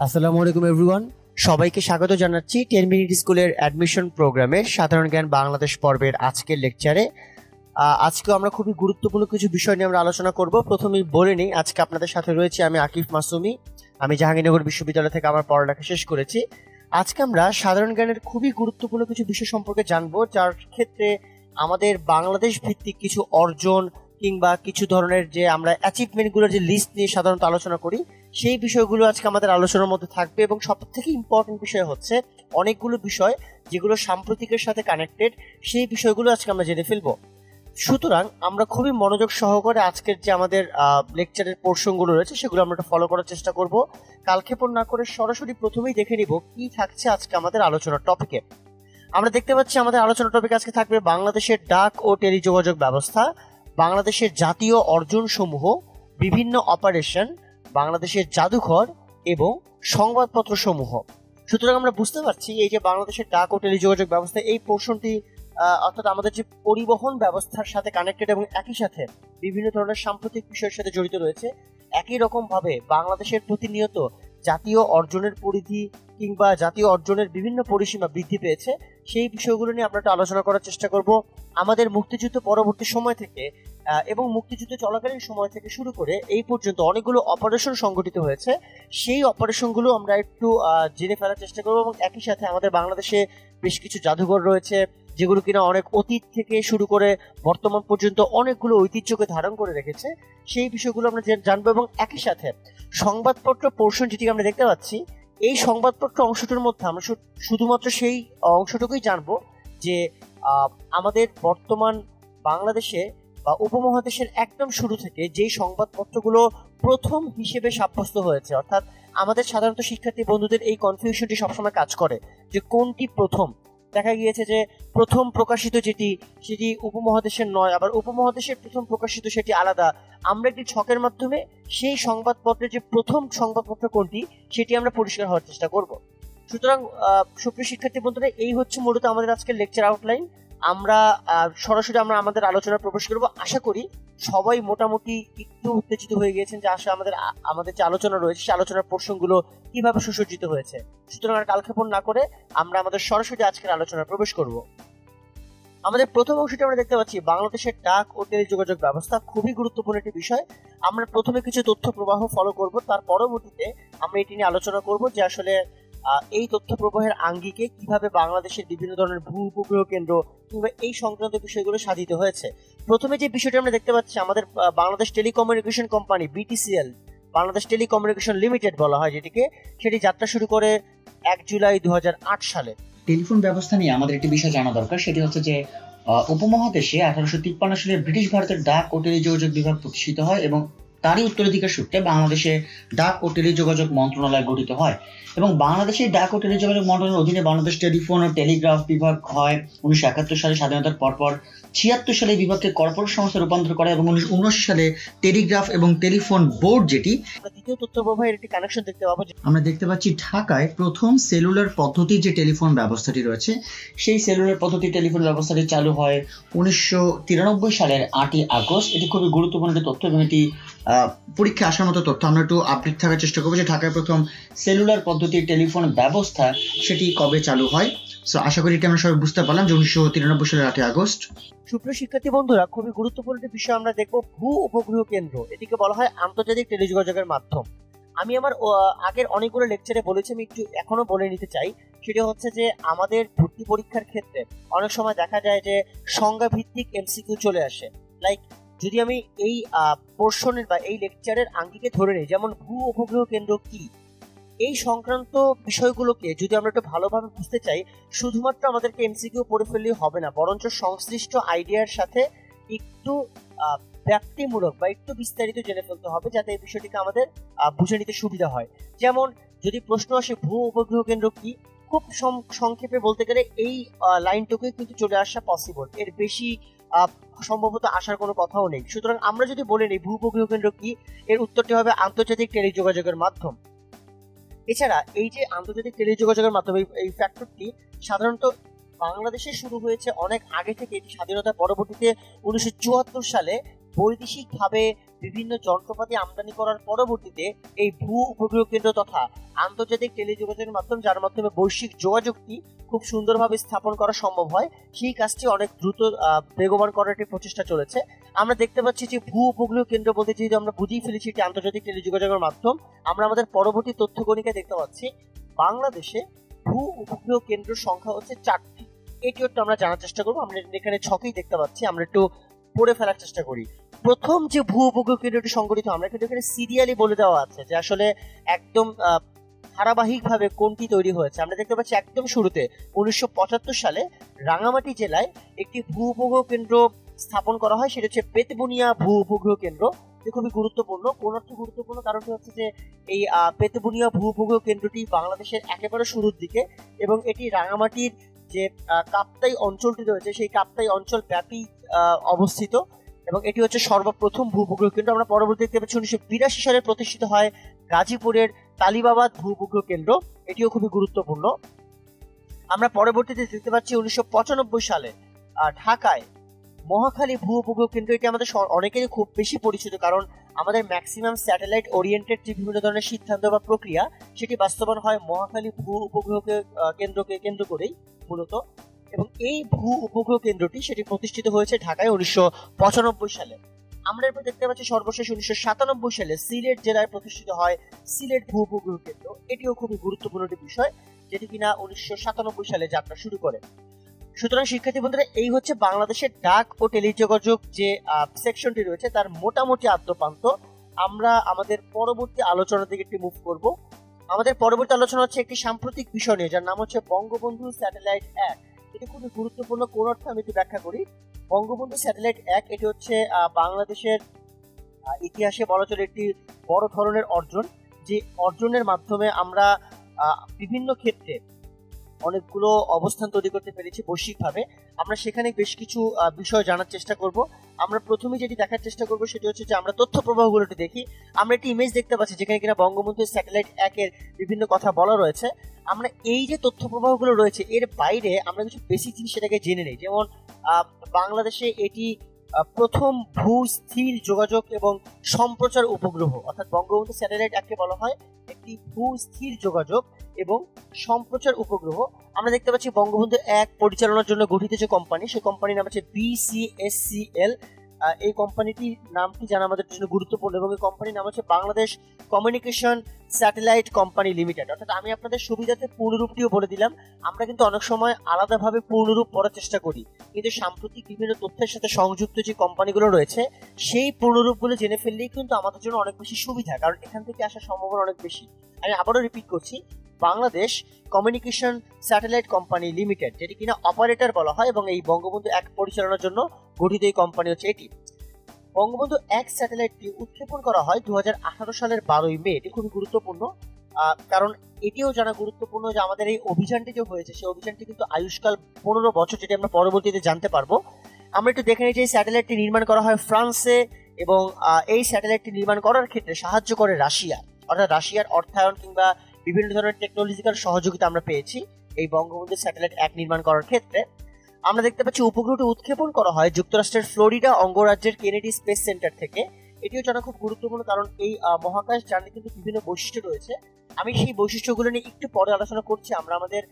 আসসালামু আলাইকুম এভরিওয়ান, সবাইকে স্বাগত জানাচ্ছি 10 মিনিট স্কুলের অ্যাডমিশন প্রোগ্রামের সাধারণ জ্ঞান বাংলাদেশ পর্বের আজকের লেকচারে। আজকে আমরা খুবই গুরুত্বপূর্ণ কিছু বিষয় নিয়ে আমরা আলোচনা করব। প্রথমেই বলে নিই, আজকে আপনাদের সাথে রয়েছে আমি আকিফ মাসুমি। আমি জাহাঙ্গীরনগর বিশ্ববিদ্যালয় থেকে আমার পড়ালেখা শেষ করেছি। আজকে আমরা সাধারণ জ্ঞানের খুবই গুরুত্বপূর্ণ কিছু বিষয় সম্পর্কে জানবো, যার ক্ষেত্রে আমাদের বাংলাদেশ ভিত্তিক কিছু অর্জন কিংবা কিছু ধরনের যে আমরা অ্যাচিভমেন্টগুলোর যে লিস্ট নিয়ে সাধারণত আলোচনা করি, সেই বিষয়গুলো আজকে আমাদের আলোচনার মধ্যে থাকবে। এবং সব থেকে ইম্পর্টেন্ট বিষয় হচ্ছে অনেকগুলো বিষয় যেগুলো সাম্প্রতিকের সাথে কানেক্টেড, সেই বিষয়গুলো আজকে আমরা জেনে ফেলবো। সুতরাং আমরা খুবই মনোযোগ সহকারে আজকের যে আমাদের লেকচারের পোর্শনগুলো রয়েছে সেগুলো আমরা একটু ফলো করার চেষ্টা করব। কালক্ষেপণ না করে সরাসরি প্রথমেই দেখে নিব কি থাকছে আজকে আমাদের আলোচনার টপিকে। আমরা দেখতে পাচ্ছি আমাদের আলোচনার টপিক আজকে থাকবে বাংলাদেশের ডাক ও টেলিযোগাযোগ ব্যবস্থা, বাংলাদেশের জাতীয় অর্জন সমূহ, বিভিন্ন অপারেশন, বাংলাদেশের জাদুঘর এবং সংবাদপত্র সমূহ। সুতরাং আমরা বুঝতে পারছি এই যে বাংলাদেশের ডাক ও টেলিযোগাযোগ ব্যবস্থা, এই পোর্শনটি অর্থাৎ আমাদের যে পরিবহন ব্যবস্থার সাথে কানেক্টেড এবং একই সাথে বিভিন্ন ধরনের সাম্প্রতিক বিষয়ের সাথে জড়িত রয়েছে। একই রকম ভাবে বাংলাদেশের প্রতিনিয়ত জাতীয় অর্জনের পরিধি কিংবা জাতীয় অর্জনের বিভিন্ন পরিসীমা বৃদ্ধি পেয়েছে। সেই বিষয়গুলো নিয়ে আমরা একটু আলোচনা করার চেষ্টা করব। আমাদের মুক্তিযুদ্ধ পরবর্তী সময় থেকে এবং মুক্তিযুদ্ধ চলাকালীন সময় থেকে শুরু করে এই পর্যন্ত অনেকগুলো অপারেশন সংগঠিত হয়েছে। সেই অপারেশনগুলো আমরা একটু জেনে ফেলার চেষ্টা করব। এবং একই সাথে আমাদের বাংলাদেশে বেশ কিছু জাদুঘর রয়েছে যেগুলো কিনা অনেক অতীত থেকে শুরু করে বর্তমান পর্যন্ত অনেকগুলো ঐতিহ্যকে ধারণ করে রেখেছে, সেই বিষয়গুলো আমরা জানবো। এবং একই সাথে সংবাদপত্র পোর্শন যেটি আমরা দেখতে পাচ্ছি, এই সংবাদপত্র অংশটির মধ্যে আমরা শুধুমাত্র সেই অংশটুকুই জানবো যে আমাদের বর্তমান বাংলাদেশে বা উপমহাদেশের একদম শুরু থেকে যেই সংবাদপত্রগুলো প্রথম হিসেবে সাব্যস্ত হয়েছে, অর্থাৎ আমাদের সাধারণত শিক্ষার্থী বন্ধুদের এই কনফিউশনটি সবসময় কাজ করে যে কোনটি প্রথম। দেখা গিয়েছে যে প্রথম প্রকাশিত সেটি উপমহাদেশের নয়, আবার উপমহাদেশের প্রথম প্রকাশিত সেটি আলাদা। আমরা একটি ছকের মাধ্যমে সেই সংবাদপত্রের যে প্রথম সংবাদপত্র কোনটি সেটি আমরা পরিষ্কার হওয়ার চেষ্টা করব। সুতরাং সুপ্রিয় শিক্ষার্থী বন্ধুরা, এই হচ্ছে মূলত আমাদের আজকের লেকচার আউটলাইন। আমরা সরাসরি আমাদের আলোচনা প্রবেশ করব। আশা করি সবাই মোটামুটি একটু উত্তেজিত হয়ে গিয়েছেন যে আসলে আমাদের যে আলোচনা রয়েছে সেই আলোচনার প্রসঙ্গগুলো কিভাবে সুসজ্জিত হয়েছে। সুতরাং আর কালক্ষেপণ না করে আমরা আমাদের সরাসরি আজকের আলোচনায় প্রবেশ করব। আমাদের প্রথম অংশটি আমরা দেখতে পাচ্ছি বাংলাদেশের ডাক ও টেলিযোগাযোগ ব্যবস্থা, খুবই গুরুত্বপূর্ণ একটি বিষয়। আমরা প্রথমে কিছু তথ্য প্রবাহ ফলো করব, তার পরবর্তীতে আমরা এটি নিয়ে আলোচনা করব যে আসলে এই তথ্য প্রবাহের আঙ্গিকে কিভাবে বাংলাদেশের বিভিন্ন ধরনের ভূ উপগ্রহ কেন্দ্র কিংবা এই সংক্রান্ত বিষয়গুলো সাধিত হয়েছে। প্রথমে যে বিষয়টি আমরা দেখতে পাচ্ছি, আমাদের Bangladesh telecommunication company BTCL, Bangladesh telecommunication limited বলা হয় যেটিকে, সেটি যাত্রা শুরু করে 1 জুলাই 2008 সালে। টেলিফোন ব্যবস্থা নিয়ে আমাদের একটি বিষয় জানা দরকার, সেটি হচ্ছে যে উপমহাদেশে 1853 সালে ব্রিটিশ ভারতের ডাক ও টেলিযোগাযোগ বিভাগ প্রতিষ্ঠিত হয় এবং তারই উত্তরাধিকার সূত্রে বাংলাদেশে ডাক ও টেলিযোগাযোগ মন্ত্রণালয় গঠিত হয়। এবং বাংলাদেশের ডাক ও টেলিযোগাযোগ মন্ত্রণালয়ের অধীনে বাংলাদেশ টেলিফোন ও টেলিগ্রাফ বিভাগ হয় 1971 সালে। স্বাধীনতার পরপর 76 সালে বিভাগকে কর্পোরেট সংস্থায় রূপান্তর করা এবং 1979 সালে টেলিগ্রাফ এবং টেলিফোন বোর্ড, যেটি দ্বিতীয় তথ্য প্রবাহের একটি কানেকশন দেখতে পাবো। আমরা দেখতে পাচ্ছি ঢাকায় প্রথম সেলুলার পদ্ধতির যে টেলিফোন ব্যবস্থাটি রয়েছে, সেই সেলুলার পদ্ধতির টেলিফোন ব্যবস্থাটি চালু হয় 1993 সালের 8ই আগস্ট। এটি খুবই গুরুত্বপূর্ণ একটি তথ্য এবং এটি পরীক্ষা আসার মতো তথ্য। আমরা একটু আপডেট থাকার চেষ্টা করবো যে ঢাকায় প্রথম সেলুলার পদ্ধতির টেলিফোন ব্যবস্থা সেটি কবে চালু হয়। সো আশা করি এটি আমরা সবাই বুঝতে পারলাম যে 1993 সালের 8ই আগস্ট। সুপ্রিয় শিক্ষার্থী বন্ধুরা, খুবই গুরুত্বপূর্ণ একটি বিষয় আমরা দেখবো, ভূ উপগ্রহ কেন্দ্র। এটিকে বলা হয় আন্তর্জাতিক টেলিযোগাযোগের মাধ্যম। আমি আমার আগের অনেকগুলো লেকচারে বলেছি, আমি একটু এখনো বলে নিতে চাই। সেটা হচ্ছে যে আমাদের ভর্তি পরীক্ষার ক্ষেত্রে অনেক সময় দেখা যায় যে সংজ্ঞা ভিত্তিক MCQ চলে আসে। লাইক যদি আমি এই পোর্শনের বা এই লেকচারের আঙ্গিকে ধরে নিই, যেমন ভূ উপগ্রহ কেন্দ্র কি, এই সংক্রান্ত বিষয়গুলোকে যদি আমরা একটু ভালোভাবে বুঝতে চাই, শুধুমাত্র আমাদেরকে MCQ পড়ে ফেললেই হবে না, বরঞ্চ সংশ্লিষ্ট আইডিয়ার সাথে একটু ব্যক্তিমূলক বা একটু বিস্তারিত জেনে ফেলতে হবে, যাতে এই বিষয়টিকে আমাদের বুঝে নিতে সুবিধা হয়। যেমন যদি প্রশ্ন আসে ভূ উপগ্রহ কেন্দ্র কি, খুব সংক্ষেপে বলতে গেলে এই লাইনটুকুই কিন্তু চলে আসা পসিবল, এর বেশি সম্ভবত আসার কোনো কথাও নেই। সুতরাং আমরা যদি বলে নিই ভূ উপগ্রহ কেন্দ্র কি, এর উত্তরটি হবে আন্তর্জাতিক টেলিযোগাযোগের মাধ্যম। এছাড়া এই যে আন্তর্জাতিক টেলিযোগাযোগের মাধ্যমে এই ফ্যাক্টরটি সাধারণত বাংলাদেশে শুরু হয়েছে অনেক আগে থেকে। এটি স্বাধীনতার পরবর্তীতে 1974 সালে বৈদেশিকভাবে বিভিন্ন যন্ত্রপাতি আমদানি করার পরবর্তীতে এই ভূ উপগ্রহ কেন্দ্র তথা আন্তর্জাতিক টেলিযোগাযোগের মাধ্যম, যার মাধ্যমে বৈশ্বিক যোগাযোগটি খুব সুন্দরভাবে স্থাপন করা সম্ভব হয়, সেই কাজটি অনেক দ্রুত বেগবান করার একটি প্রচেষ্টা চলেছে। আমরা দেখতে পাচ্ছি যে ভূ উপগ্রহ কেন্দ্র বলতে যেহেতু আমরা বুঝিয়ে ফেলেছি এটি আন্তর্জাতিক টেলিযোগাযোগের মাধ্যম, আমরা আমাদের পরবর্তী তথ্য কণিকায় দেখতে পাচ্ছি বাংলাদেশে ভূ উপগ্রহ কেন্দ্রের সংখ্যা হচ্ছে 4টি। এটিও একটু আমরা জানার চেষ্টা করবো। আমরা এখানে ছকেই দেখতে পাচ্ছি, আমরা একটু পড়ে ফেলার চেষ্টা করি। প্রথম যে ভূ উপগ্রহ কেন্দ্রটি সংগঠিত, আমরা কিন্তু এখানে সিরিয়ালি বলে দেওয়া আছে যে আসলে একদম ধারাবাহিকভাবে কোনটি তৈরি হয়েছে। আমরা দেখতে পাচ্ছি একদম শুরুতে 1975 সালে রাঙামাটি জেলায় একটি ভূ উপগ্রহ কেন্দ্র স্থাপন করা হয়, সেটা হচ্ছে বেতবুনিয়া ভূ উপগ্রহ কেন্দ্র। এটি খুবই গুরুত্বপূর্ণ। কোন অর্থে গুরুত্বপূর্ণ? কারণটি হচ্ছে যে এই বেতবুনিয়া ভূ উপগ্রহ কেন্দ্রটি বাংলাদেশের একেবারে শুরুর দিকে, এবং এটি রাঙামাটির যে কাপ্তাই অঞ্চলটি রয়েছে সেই কাপ্তাই অঞ্চল ব্যাপী অবস্থিত, এবং এটি হচ্ছে সর্বপ্রথম ভূ উপগ্রহ কেন্দ্র। আমরা পরবর্তী দেখতে পাচ্ছি 1982 সালে প্রতিষ্ঠিত হয় গাজীপুরের তালিবাবাদ ভূ উপগ্রহ কেন্দ্র, এটিও খুবই গুরুত্বপূর্ণ। আমরা পরবর্তীতে দেখতে পাচ্ছি 1995 সালে ঢাকায় মহাখালী ভূ উপগ্রহ কেন্দ্র। এটি আমাদের অনেকেরই খুব বেশি পরিচিত, কারণ আমাদের ম্যাক্সিমাম স্যাটেলাইট ওরিয়েন্টেড যে বিভিন্ন ধরনের সিদ্ধান্ত বা প্রক্রিয়া সেটি বাস্তবায়ন হয় মহাখালী ভূ উপগ্রহ কেন্দ্রকে কেন্দ্র করেই মূলত। এবং এই ভূ উপগ্রহ কেন্দ্রটি সেটি প্রতিষ্ঠিত হয়েছে ঢাকায় 1995 সালে। আমরা এরপর দেখতে পাচ্ছি সর্বশেষ 1997 সালে সিলেট জেলায় প্রতিষ্ঠিত হয় সিলেট ভূ উপগ্রহ কেন্দ্র। এটিও খুবই গুরুত্বপূর্ণ একটি বিষয়, যেটি কিনা 1997 সালে যাত্রা শুরু করে। সুতরাং শিক্ষার্থী বন্ধুরা, এই হচ্ছে বাংলাদেশের ডাক ও টেলিযোগাযোগ যে সেকশনটি রয়েছে তার মোটামুটি আদ্যপান্ত। আমরা আমাদের পরবর্তী আলোচনার দিকে একটি মুভ করব। আমাদের পরবর্তী আলোচনা হচ্ছে একটি সাম্প্রতিক বিষয় নিয়ে, যার নাম হচ্ছে বঙ্গবন্ধু স্যাটেলাইট 1। এটি খুবই গুরুত্বপূর্ণ। কোন অর্থে আমি একটু ব্যাখ্যা করি। বঙ্গবন্ধু স্যাটেলাইট 1 এটি হচ্ছে বাংলাদেশের ইতিহাসে বলা চলে একটি বড় ধরনের অর্জন, যে অর্জনের মাধ্যমে আমরা বিভিন্ন ক্ষেত্রে অনেকগুলো অবস্থান তৈরি করতে পেরেছি বৈশ্বিকভাবে। আমরা সেখানে বেশ কিছু বিষয় জানার চেষ্টা করব। আমরা প্রথমে যেটি দেখার চেষ্টা করব সেটি হচ্ছে যে আমরা তথ্য প্রবাহগুলোটি দেখি। আমরা একটি ইমেজ দেখতে পাচ্ছি যেখানে কিনা বঙ্গবন্ধু স্যাটেলাইট 1 এর বিভিন্ন কথা বলা রয়েছে। আমরা এই যে তথ্য প্রবাহগুলো রয়েছে এর বাইরে আমরা কিছু বেসিক জিনিস সেটাকে জেনে নেই। যেমন বাংলাদেশে এটি প্রথম ভূস্থির যোগাযোগ এবং সম্প্রচার উপগ্রহ, অর্থাৎ বঙ্গবন্ধু স্যাটেলাইট 1কে বলা হয় একটি ভূস্থির যোগাযোগ এবং সম্প্রচার উপগ্রহ। আমরা দেখতে পাচ্ছি বঙ্গবন্ধু 1 পরিচালনার জন্য গঠিত যে কোম্পানি, সেই কোম্পানির নাম হচ্ছে BCSCL। এই কোম্পানিটির নামটি জানা আমাদের জন্য গুরুত্বপূর্ণ, এবং এই কোম্পানির নাম হচ্ছে Bangladesh communication satellite company limited. অর্থাৎ আমি আপনাদের সুবিধাতে পূর্ণরূপটিও বলে দিলাম। আমরা কিন্তু অনেক সময় আলাদাভাবে পূর্ণরূপ পড়ার চেষ্টা করি, কিন্তু সাম্প্রতিক বিভিন্ন তথ্যের সাথে সংযুক্ত যে কোম্পানিগুলো রয়েছে সেই পূর্ণরূপগুলো জেনে ফেললেই কিন্তু আমাদের জন্য অনেক বেশি সুবিধা, কারণ এখান থেকে আসার সম্ভাবনা অনেক বেশি। আমি আবারও রিপিট করছি, Bangladesh communication satellite company limited, যেটি কিনা অপারেটর বলা হয়, এবং এই বঙ্গবন্ধু 1 পরিচালনার জন্য গঠিত এই কোম্পানি হচ্ছে এটি। বঙ্গবন্ধু 1 স্যাটেলাইটটি উৎক্ষেপণ করা হয় 2018 সালের 12ই মে। এটি খুবই গুরুত্বপূর্ণ, কারণ এটিও জানা গুরুত্বপূর্ণ যে আমাদের এই অভিযানটি যে হয়েছে সেই অভিযানটি কিন্তু আয়ুষ্কাল 15 বছর, যেটি আমরা পরবর্তীতে জানতে পারবো। আমরা একটু দেখে নিই যে এই স্যাটেলাইটটি নির্মাণ করা হয় ফ্রান্সে, এবং এই স্যাটেলাইটটি নির্মাণ করার ক্ষেত্রে সাহায্য করে রাশিয়া। অর্থাৎ রাশিয়ার অর্থায়ন কিংবা বিভিন্ন ধরনের টেকনোলজিক্যাল সহযোগিতা আমরা পেয়েছি এই বঙ্গবন্ধু স্যাটেলাইট 1 নির্মাণ করার ক্ষেত্রে। আমরা দেখতে পাচ্ছি উপগ্রহটি উৎক্ষেপণ করা হয় যুক্তরাষ্ট্রের ফ্লোরিডা অঙ্গরাজ্যের কেনেডি স্পেস সেন্টার থেকে। এটিও জানা খুব গুরুত্বপূর্ণ, কারণ এই মহাকাশ যানে কিন্তু বিভিন্ন বৈশিষ্ট্য রয়েছে। আমি সেই বৈশিষ্ট্যগুলো নিয়ে একটু পরে আলোচনা করছি। আমরা আমাদের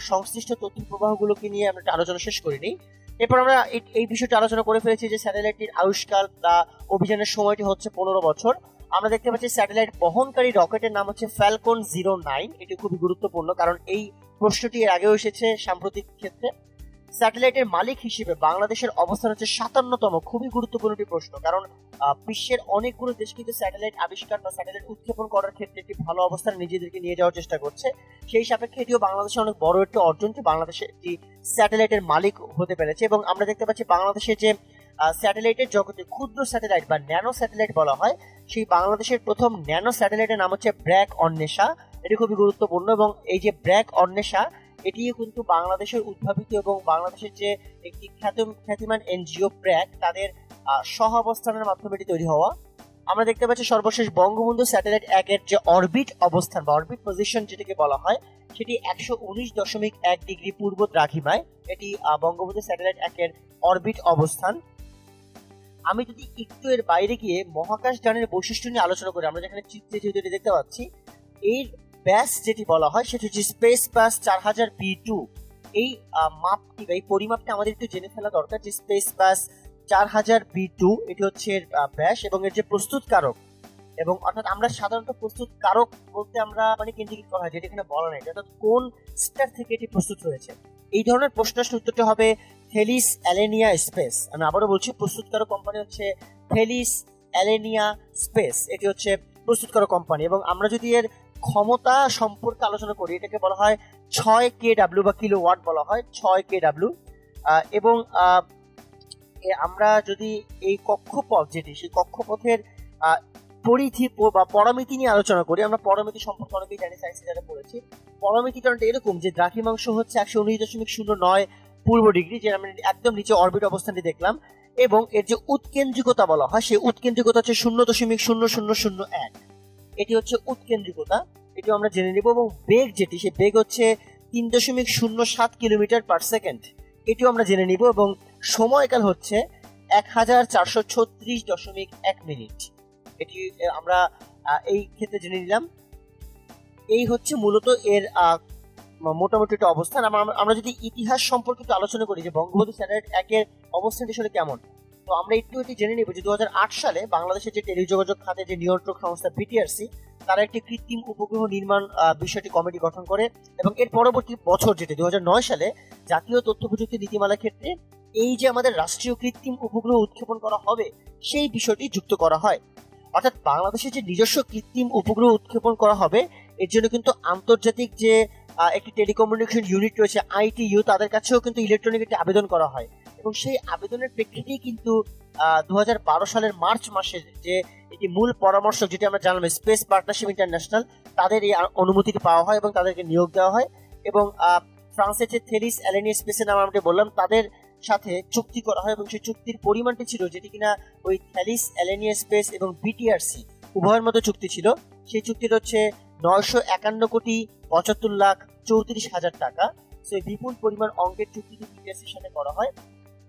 সংশ্লিষ্ট তথ্য প্রবাহগুলোকে নিয়ে আমরা একটা আলোচনা শেষ করে নিই। এরপর আমরা এই বিষয়টি আলোচনা করে ফেলেছি যে স্যাটেলাইটটির আয়ুষ্কাল বা অভিযানের সময়টি হচ্ছে 15 বছর। আমরা দেখতে পাচ্ছি স্যাটেলাইট বহনকারী রকেটের নাম হচ্ছে ফ্যালকন 09। এটি খুবই গুরুত্বপূর্ণ, কারণ এই প্রশ্নটি এর আগেও এসেছে সাম্প্রতিক ক্ষেত্রে। স্যাটেলাইটের মালিক হিসেবে বাংলাদেশের অবস্থান হচ্ছে 57তম। খুবই গুরুত্বপূর্ণ একটি প্রশ্ন, কারণ বিশ্বের অনেকগুলো দেশ কিন্তু স্যাটেলাইট আবিষ্কার বা স্যাটেলাইট উৎক্ষেপণ করার ক্ষেত্রে একটি ভালো অবস্থানে নিজেদেরকে নিয়ে যাওয়ার চেষ্টা করছে। সেই সাপেক্ষে এটিও বাংলাদেশের অনেক বড় একটি অর্জন যে বাংলাদেশে একটি স্যাটেলাইটের মালিক হতে পেরেছে। এবং আমরা দেখতে পাচ্ছি বাংলাদেশের যে স্যাটেলাইটের জগতে ক্ষুদ্র স্যাটেলাইট বা ন্যানো স্যাটেলাইট বলা হয়, সেই বাংলাদেশের প্রথম ন্যানো স্যাটেলাইটের নাম হচ্ছে ব্র্যাক অন্বেষা। এটি খুবই গুরুত্বপূর্ণ, এবং এই যে ব্র্যাক অন্বেষা এটি কিন্তু বাংলাদেশের উদ্ভাবিত এবং বাংলাদেশের যে একটি খ্যাতিমান এনজিও ব্র্যাক তাদের সহ অবস্থানের মাধ্যমে এটি তৈরি হওয়া। আমরা দেখতে পাচ্ছি সর্বশেষ বঙ্গবন্ধু স্যাটেলাইট 1 এর যে অরবিট অবস্থান বা অরবিট পজিশন যেটাকে বলা হয়, সেটি 119.1 ডিগ্রি পূর্ব দ্রাঘিমায়। এটি বঙ্গবন্ধু স্যাটেলাইট 1 এর অরবিট অবস্থান। আমি যদি একটু এর বাইরে গিয়ে মহাকাশ যানের বৈশিষ্ট্য নিয়ে আলোচনা করি, আমরা যেখানে চিত্রে যেহেতু এটা দেখতে পাচ্ছি, এর ব্যাস যেটি বলা হয় সেটি হচ্ছে স্পেস বাস 4000B2। এই মাপটি বা এই পরিমাপটা আমাদের একটু জেনে ফেলা দরকার যে স্পেস বাস 4000B2 এটি হচ্ছে এর ব্যাস এবং এর যে প্রস্তুতকারক, এবং অর্থাৎ আমরা সাধারণত প্রস্তুতকারক বলতে আমরা মানে কেন্দ্রীকৃত করা হয়, যেটা এখানে বলা নেই, অর্থাৎ কোন স্টার থেকে এটি প্রস্তুত হয়েছে। এই ধরনের প্রশ্নের উত্তরটা হবে থেলিস অ্যালেনিয়া স্পেস। আমি আবারও বলছি, প্রস্তুতকারক কোম্পানি হচ্ছে থেলিস অ্যালেনিয়া স্পেস, এটি হচ্ছে প্রস্তুতকারক কোম্পানি। এবং আমরা যদি এর ক্ষমতা সম্পর্কে আলোচনা করি, এটাকে বলা হয় 6 kW বা কিলোওয়াট বলা হয়, 6 kW। এবং আমরা যদি এই কক্ষপথ যেটি, সেই কক্ষপথের পরিধি বা পরামিতি নিয়ে আলোচনা করি, আমরা পরামিতি সম্পর্কে অনেকেই জানি, সায়েন্সে যারা পড়েছি। পরামিতিটা এরকম যে দ্রাঘিমাংশ হচ্ছে 119.09 পূর্ব ডিগ্রি, যে আমরা একদম নিচে অরবিট অবস্থানটি দেখলাম, এবং এর যে উৎকেন্দ্রিকতা বলা হয়, সেই উৎকেন্দ্রিকতা হচ্ছে 0.0001। এটি হচ্ছে উৎকেন্দ্রিকতা, এটি আমরা জেনে নিব। এবং বেগ যেটি, সেই বেগ হচ্ছে 3.07 কিলোমিটার/সেকেন্ড, এটিও আমরা জেনে নিব। এবং সময়কাল হচ্ছে 1436.1 মিনিট, এটি আমরা এই ক্ষেত্রে জেনে নিলাম। এই হচ্ছে মূলত এর মোটামুটি একটা অবস্থান। আমরা যদি ইতিহাস সম্পর্কিত আলোচনা করি যে বঙ্গবন্ধু স্যাটেলাইট 1-এর অবস্থানটি আসলে কেমন, তো আমরা একটু এটি জেনে নিব যে 2008 সালে বাংলাদেশের যে টেলিযোগাযোগ খাতে যে নিয়ন্ত্রক সংস্থা বিটিআরসি, তারা একটি কৃত্রিম উপগ্রহ নির্মাণ বিষয়টি কমিটি গঠন করে, এবং এর পরবর্তী বছর যেটি 2009 সালে জাতীয় তথ্য প্রযুক্তি নীতিমালার ক্ষেত্রে এই যে আমাদের রাষ্ট্রীয় কৃত্রিম উপগ্রহ উৎক্ষেপণ করা হবে সেই বিষয়টি যুক্ত করা হয়। অর্থাৎ বাংলাদেশে যে নিজস্ব কৃত্রিম উপগ্রহ উৎক্ষেপণ করা হবে, এর জন্য কিন্তু আন্তর্জাতিক যে একটি টেলিকমিউনিকেশন ইউনিট রয়েছে ITU, তাদের কাছেও কিন্তু ইলেকট্রনিক একটি আবেদন করা হয়। এবং সেই আবেদনের প্রেক্ষিতেই কিন্তু 2012 সালের মার্চ মাসে যে একটি মূল পরামর্শক, যেটি আমরা জানলাম স্পেস পার্টনারশিপ ইন্টারন্যাশনাল, তাদের এই অনুমতিটি পাওয়া হয় এবং তাদেরকে নিয়োগ দেওয়া হয়। এবং ফ্রান্সের যে থেলিস অ্যালেনিয়া স্পেসের নাম আমরা বললাম, তাদের সাথে চুক্তি করা হয়, এবং সেই চুক্তির পরিমাণটি ছিল, যেটি কিনা ওই থেলিস অ্যালেনিয়া স্পেস এবং বিটিআরসি উভয়ের মধ্যে চুক্তি ছিল, সেই চুক্তিটা হচ্ছে 951,75,34,000 টাকা। সেই বিপুল পরিমাণ অঙ্কের চুক্তিটি বিটিআরসির সাথে করা হয়।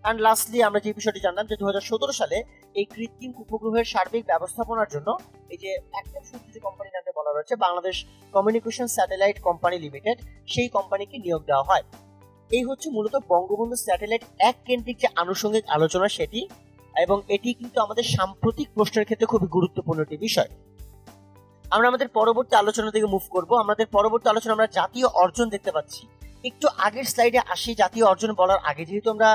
অ্যান্ড লাস্টলি আমরা যে বিষয়টি জানলাম যে 2017 সালে এই কৃত্রিম উপগ্রহের সার্বিক ব্যবস্থাপনার জন্য এই যে একটা সূত্র যে কোম্পানির নামে বলা রয়েছে Bangladesh communication satellite company limited, সেই কোম্পানিকে নিয়োগ দেওয়া হয়। এই হচ্ছে মূলত বঙ্গবন্ধু স্যাটেলাইট 1 কেন্দ্রিক যে আনুষঙ্গিক আলোচনা সেটি, এবং এটি কিন্তু আমাদের সাম্প্রতিক প্রশ্নের ক্ষেত্রে খুবই গুরুত্বপূর্ণ একটি বিষয়। আমরা আমাদের পরবর্তী আলোচনা থেকে মুভ করব। আমাদের পরবর্তী আলোচনা আমরা জাতীয় অর্জন দেখতে পাচ্ছি। একটু আগের স্লাইডে আসি। জাতীয় অর্জন বলার আগে যেহেতু আমরা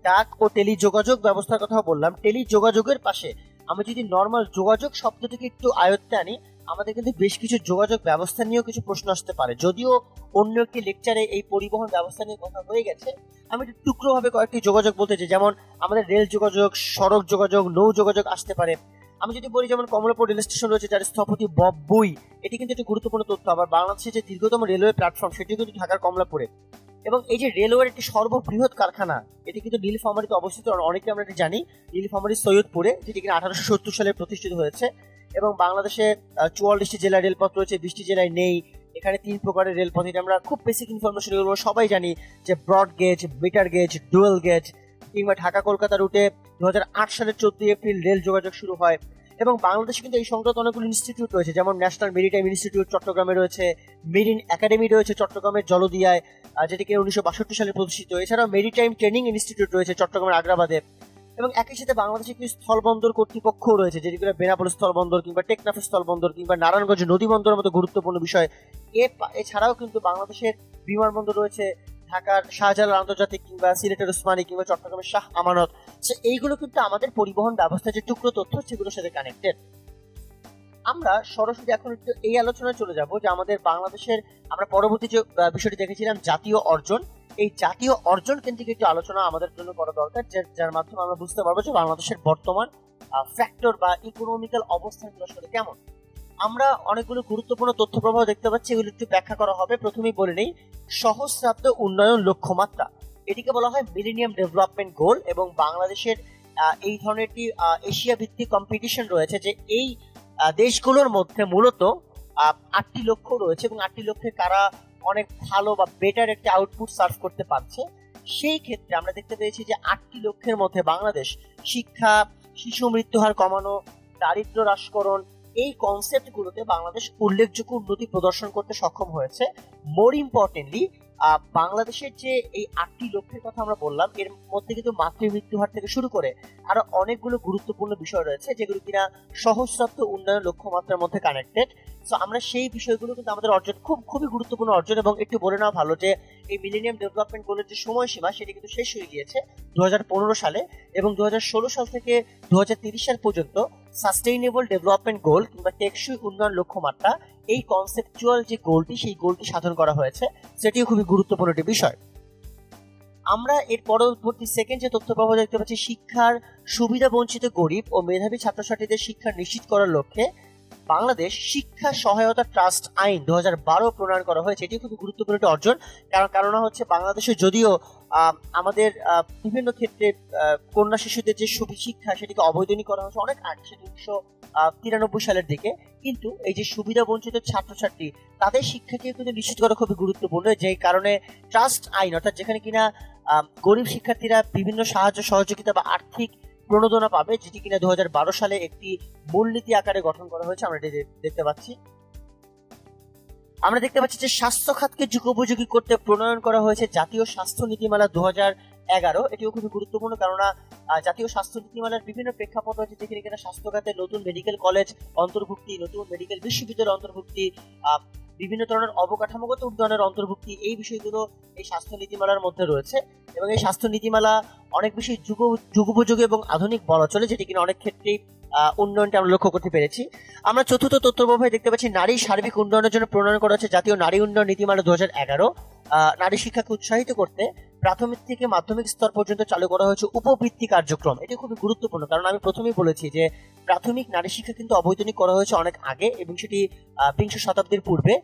ডাক ও টেলিযোগাযোগ ব্যবস্থার কথা বললাম, টেলিযোগাযোগের পাশে আমরা যদি নর্মাল যোগাযোগ শব্দটিকে একটু আয়ত্তে আনি, আমাদের কিন্তু বেশ কিছু যোগাযোগ ব্যবস্থা নিয়েও কিছু প্রশ্ন আসতে পারে। যদিও অন্য একটি লেকচারে এই পরিবহন ব্যবস্থা নিয়ে কথা হয়ে গেছে, আমি একটু টুকরোভাবে কয়েকটি যোগাযোগ বলতে চাই। যেমন আমাদের রেল যোগাযোগ, সড়ক যোগাযোগ, নৌ যোগাযোগ আসতে পারে। আমি যদি বলি যেমন কমলাপুর রেল স্টেশন রয়েছে, যার স্থপতি বব বুই, এটি কিন্তু একটা গুরুত্বপূর্ণ তথ্য। আবার বাংলাদেশের যে দীর্ঘতম রেলওয়ে প্ল্যাটফর্ম, সেটি কিন্তু ঢাকার কমলাপুরে। এবং এই যে রেলওয়ের একটি সর্ববৃহৎ কারখানা, এটি কিন্তু নীলফামারীতে অবস্থিত। অনেকে আমরা জানি নীলফামারী সৈয়দপুরে, যেটি কিনা 1870 সালে প্রতিষ্ঠিত হয়েছে। এবং বাংলাদেশে 44টি জেলায় রেলপথ রয়েছে, 20টি জেলায় নেই। এখানে 3 প্রকারের রেলপথ, এটা আমরা খুব বেসিক ইনফরমেশন এগুলো সবাই জানি, যে broad gauge, metre gauge, dual gauge. কিংবা ঢাকা কলকাতা রুটে 2008 সালের 14 এপ্রিল রেল যোগাযোগ শুরু হয়। এবং বাংলাদেশে কিন্তু এই সংক্রান্ত অনেকগুলো ইনস্টিটিউট রয়েছে, যেমন ন্যাশনাল মেরিটাইম ইনস্টিটিউট চট্টগ্রামে রয়েছে, মেরিন একাডেমি রয়েছে চট্টগ্রামের জলদিয়ায়, যেটিকে 1962 সালে প্রতিষ্ঠিত। এছাড়াও মেরিটাইম ট্রেনিং ইনস্টিটিউট রয়েছে চট্টগ্রামের আগ্রাবাদে। এবং একই সাথে বাংলাদেশে একটি স্থলবন্দর কর্তৃপক্ষ রয়েছে, যেগুলো বেনাপোল স্থলবন্দর কিংবা টেকনাফ স্থলবন্দর কিংবা নারায়ণগঞ্জ নদী বন্দরের মতো গুরুত্বপূর্ণ বিষয়। এছাড়াও কিন্তু বাংলাদেশের বিমানবন্দর রয়েছে ঢাকার শাহজালাল আন্তর্জাতিক কিংবা সিলেটের ওসমানী কিংবা চট্টগ্রামের শাহ আমানত। এইগুলো কিন্তু আমাদের পরিবহন ব্যবস্থার যে টুকরো তথ্য, সেগুলোর সাথে কানেক্টেড। আমরা সরাসরি এখন একটু এই আলোচনায় চলে যাব যে আমাদের বাংলাদেশের, আমরা পরবর্তী যে বিষয়টি দেখেছিলাম জাতীয় অর্জন, এই জাতীয় অর্জন কেন্দ্রিক একটি আলোচনা আমাদের জন্য করা দরকার, যার মাধ্যমে আমরা বুঝতে পারবো যে বাংলাদেশের বর্তমান ফ্যাক্টর বা ইকোনমিক্যাল অবস্থানগুলো আসলে কেমন। আমরা অনেকগুলো গুরুত্বপূর্ণ তথ্য প্রবাহ দেখতে পাচ্ছি, এগুলো একটু ব্যাখ্যা করা হবে। প্রথমেই বলে নেই, সহস্রাব্দ উন্নয়ন লক্ষ্যমাত্রা, এটিকে বলা হয় মিলেনিয়াম ডেভেলপমেন্ট গোল। এবং বাংলাদেশের এই ধরনের একটি এশিয়া ভিত্তিক কম্পিটিশন রয়েছে, যে এই দেশগুলোর মধ্যে মূলত 8টি লক্ষ্য রয়েছে, এবং 8টি লক্ষ্যে কারা অনেক ভালো বা বেটার একটা আউটপুট সার্ভ করতে পারছে। সেই ক্ষেত্রে আমরা দেখতে পেয়েছি যে 8টি লক্ষ্যের মধ্যে বাংলাদেশ শিক্ষা, শিশু মৃত্যুহার কমানো, দারিদ্র্য হ্রাসকরণ, এই কনসেপ্টগুলোতে বাংলাদেশ উল্লেখযোগ্য উন্নতি প্রদর্শন করতে সক্ষম হয়েছে। মোর ইম্পর্টেন্টলি বাংলাদেশের যে এই 8টি লক্ষ্যের কথা আমরা বললাম, এর মধ্যে কিন্তু মাতৃমৃত্যুহার থেকে শুরু করে আরো অনেকগুলো গুরুত্বপূর্ণ বিষয় রয়েছে যেগুলো কিনা সহস্রাব্দ উন্নয়ন লক্ষ্যমাত্রার মধ্যে কানেক্টেড। সো আমরা সেই বিষয়গুলো কিন্তু আমাদের অর্জন খুবই গুরুত্বপূর্ণ অর্জন। এবং একটু বলে নেওয়া ভালো যে এই মিলেনিয়াম ডেভেলপমেন্ট গোলের যে সময়সীমা সেটি কিন্তু শেষ হয়ে গিয়েছে 2015 সালে, এবং 2016 সাল থেকে 2030 সাল পর্যন্ত সাস্টেইনেবল ডেভেলপমেন্ট গোল কিংবা টেকসই উন্নয়ন লক্ষ্যমাত্রা, এই কনসেপচুয়াল যে গোলটি সেই গোলটি সাধন করা হয়েছে, সেটিও খুবই গুরুত্বপূর্ণ একটি বিষয়। আমরা এর পরবর্তী সেকেন্ড যে তথ্য পাবো দেখতে পাচ্ছি, শিক্ষার সুবিধা বঞ্চিত গরিব ও মেধাবী ছাত্রছাত্রীদের শিক্ষা নিশ্চিত করার লক্ষ্যে বাংলাদেশ শিক্ষা সহায়তা ট্রাস্ট আইন 2012 প্রণয়ন করা হয়েছে। এটি খুবই গুরুত্বপূর্ণ একটি অর্জন। কারণ হচ্ছে বাংলাদেশে যদিও আমাদের বিভিন্ন ক্ষেত্রে কন্যা শিশুদের যে শিক্ষা সেটিকে অবৈতনিক করা হয়েছে অনেক আগে, সেটি 1993 সালের দিকে, কিন্তু এই যে সুবিধা বঞ্চিত ছাত্রছাত্রী তাদের শিক্ষাকে কিন্তু নিশ্চিত করা খুবই গুরুত্বপূর্ণ। যেই কারণে ট্রাস্ট আইন, অর্থাৎ যেখানে কিনা গরিব শিক্ষার্থীরা বিভিন্ন সাহায্য সহযোগিতা বা আর্থিক প্রণোদনা পাবে, যেটি কিনা 2012 সালে একটি মূলনীতি আকারে গঠন করা হয়েছে, আমরা এটি দেখতে পাচ্ছি। আমরা দেখতে পাচ্ছি যে স্বাস্থ্য খাতকে যুগোপযোগী করতে প্রণয়ন করা হয়েছে জাতীয় স্বাস্থ্য নীতিমালা 2011। এটিও খুবই গুরুত্বপূর্ণ, কেননা জাতীয় স্বাস্থ্য নীতিমালার বিভিন্ন প্রেক্ষাপট রয়েছে যেখানে কিনা স্বাস্থ্য খাতে নতুন মেডিকেল কলেজ অন্তর্ভুক্তি, নতুন মেডিকেল বিশ্ববিদ্যালয় অন্তর্ভুক্তি, বিভিন্ন ধরনের অবকাঠামোগত উন্নয়নের অন্তর্ভুক্তি, এই বিষয়গুলো এই স্বাস্থ্য নীতিমালার মধ্যে রয়েছে। এবং এই স্বাস্থ্য নীতিমালা অনেক বেশি যুগোপযোগী এবং আধুনিক বলা চলে, যেটি কিনা অনেক ক্ষেত্রেই উন্নয়নটা আমরা লক্ষ্য করতে পেরেছি। আমরা চতুর্থ তথ্য প্রবাহে দেখতে পাচ্ছি নারীর সার্বিক উন্নয়নের জন্য প্রণয়ন করা হচ্ছে জাতীয় নারী উন্নয়ন নীতিমালা 2011। নারী শিক্ষাকে উৎসাহিত করতে প্রাথমিক থেকে মাধ্যমিক স্তর পর্যন্ত চালু করা হয়েছে উপবৃত্তি কার্যক্রম। এটি খুবই গুরুত্বপূর্ণ, কারণ আমি প্রথমেই বলেছি যে প্রাথমিক নারী শিক্ষা কিন্তু অবৈতনিক করা হয়েছে অনেক আগে, এবং সেটি 20 শতাব্দীর পূর্বে।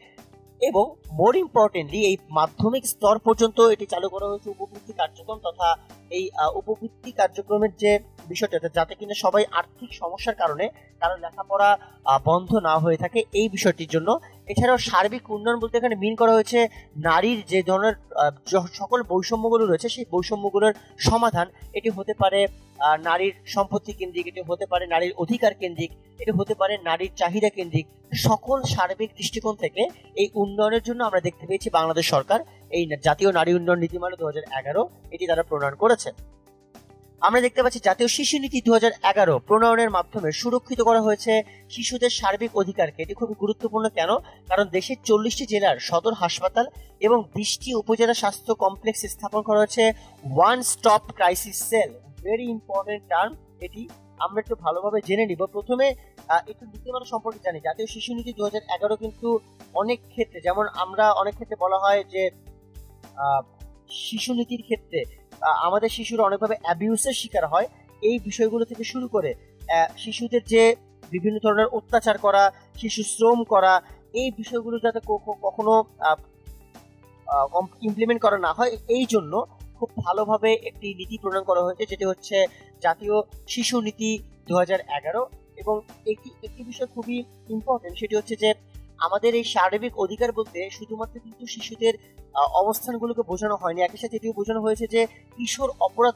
এবং মোর ইম্পর্টেন্টলি এই মাধ্যমিক স্তর পর্যন্ত এটি চালু করা হয়েছে উপবৃত্তি কার্যক্রম, তথা এই উপবৃত্তি কার্যক্রমের যে বিষয়টা, যাতে কিনা সবাই আর্থিক সমস্যার কারণে কারণ লেখাপড়া বন্ধ না হয়ে থাকে, এই বিষয়টির জন্য। এছাড়াও সার্বিক উন্নয়ন বলতে এখানে মিন করা হয়েছে নারীর যে ধরনের সকল বৈষম্যগুলো রয়েছে সেই বৈষম্যগুলোর সমাধান। এটি হতে পারে নারীর সম্পত্তি কেন্দ্রিক, এটি হতে পারে নারীর অধিকার কেন্দ্রিক, এটি হতে পারে নারীর চাহিদা কেন্দ্রিক। সকল সার্বিক দৃষ্টিকোণ থেকে এই উন্নয়নের জন্য আমরা দেখতে পেয়েছি বাংলাদেশ সরকার এই জাতীয় নারী উন্নয়ন নীতিমালা 2011 এটি তারা প্রণয়ন করেছে। আমরা দেখতে পাচ্ছি জাতীয় শিশু নীতি 2011 প্রণয়নের মাধ্যমে সুরক্ষিত করা হয়েছে শিশুদের সার্বিক অধিকারকে। এটি খুবই গুরুত্বপূর্ণ, কেন? কারণ দেশের 40টি জেলার সদর হাসপাতাল এবং 20টি উপজেলা স্বাস্থ্য কমপ্লেক্স স্থাপন করা হয়েছে one stop crisis cell. Very important term, এটি আমরা একটু ভালোভাবে জেনে নিব। প্রথমে একটু নীতিমালা সম্পর্কে জানি। জাতীয় শিশু নীতি 2011 কিন্তু অনেক ক্ষেত্রে, যেমন আমরা অনেক ক্ষেত্রে বলা হয় যে শিশু নীতির ক্ষেত্রে আমাদের শিশুরা অনেকভাবে অ্যাবিউসের শিকার হয়, এই বিষয়গুলো থেকে শুরু করে শিশুদের যে বিভিন্ন ধরনের অত্যাচার করা, শিশু শ্রম করা, এই বিষয়গুলো যাতে কখনো ইমপ্লিমেন্ট করা না হয়, এই জন্য খুব ভালোভাবে একটি নীতি প্রণয়ন করা হয়েছে, যেটি হচ্ছে জাতীয় শিশু নীতি 2011। এবং একটি বিষয় খুবই ইম্পর্টেন্ট, সেটি হচ্ছে যে আমাদের এই সার্বিক অধিকার বলতে শুধুমাত্র কিন্তু শিশুদের অবস্থানগুলোকে বোঝানো হয়নি, একই সাথে এটিও বোঝানো হয়েছে যে কিশোর অপরাধ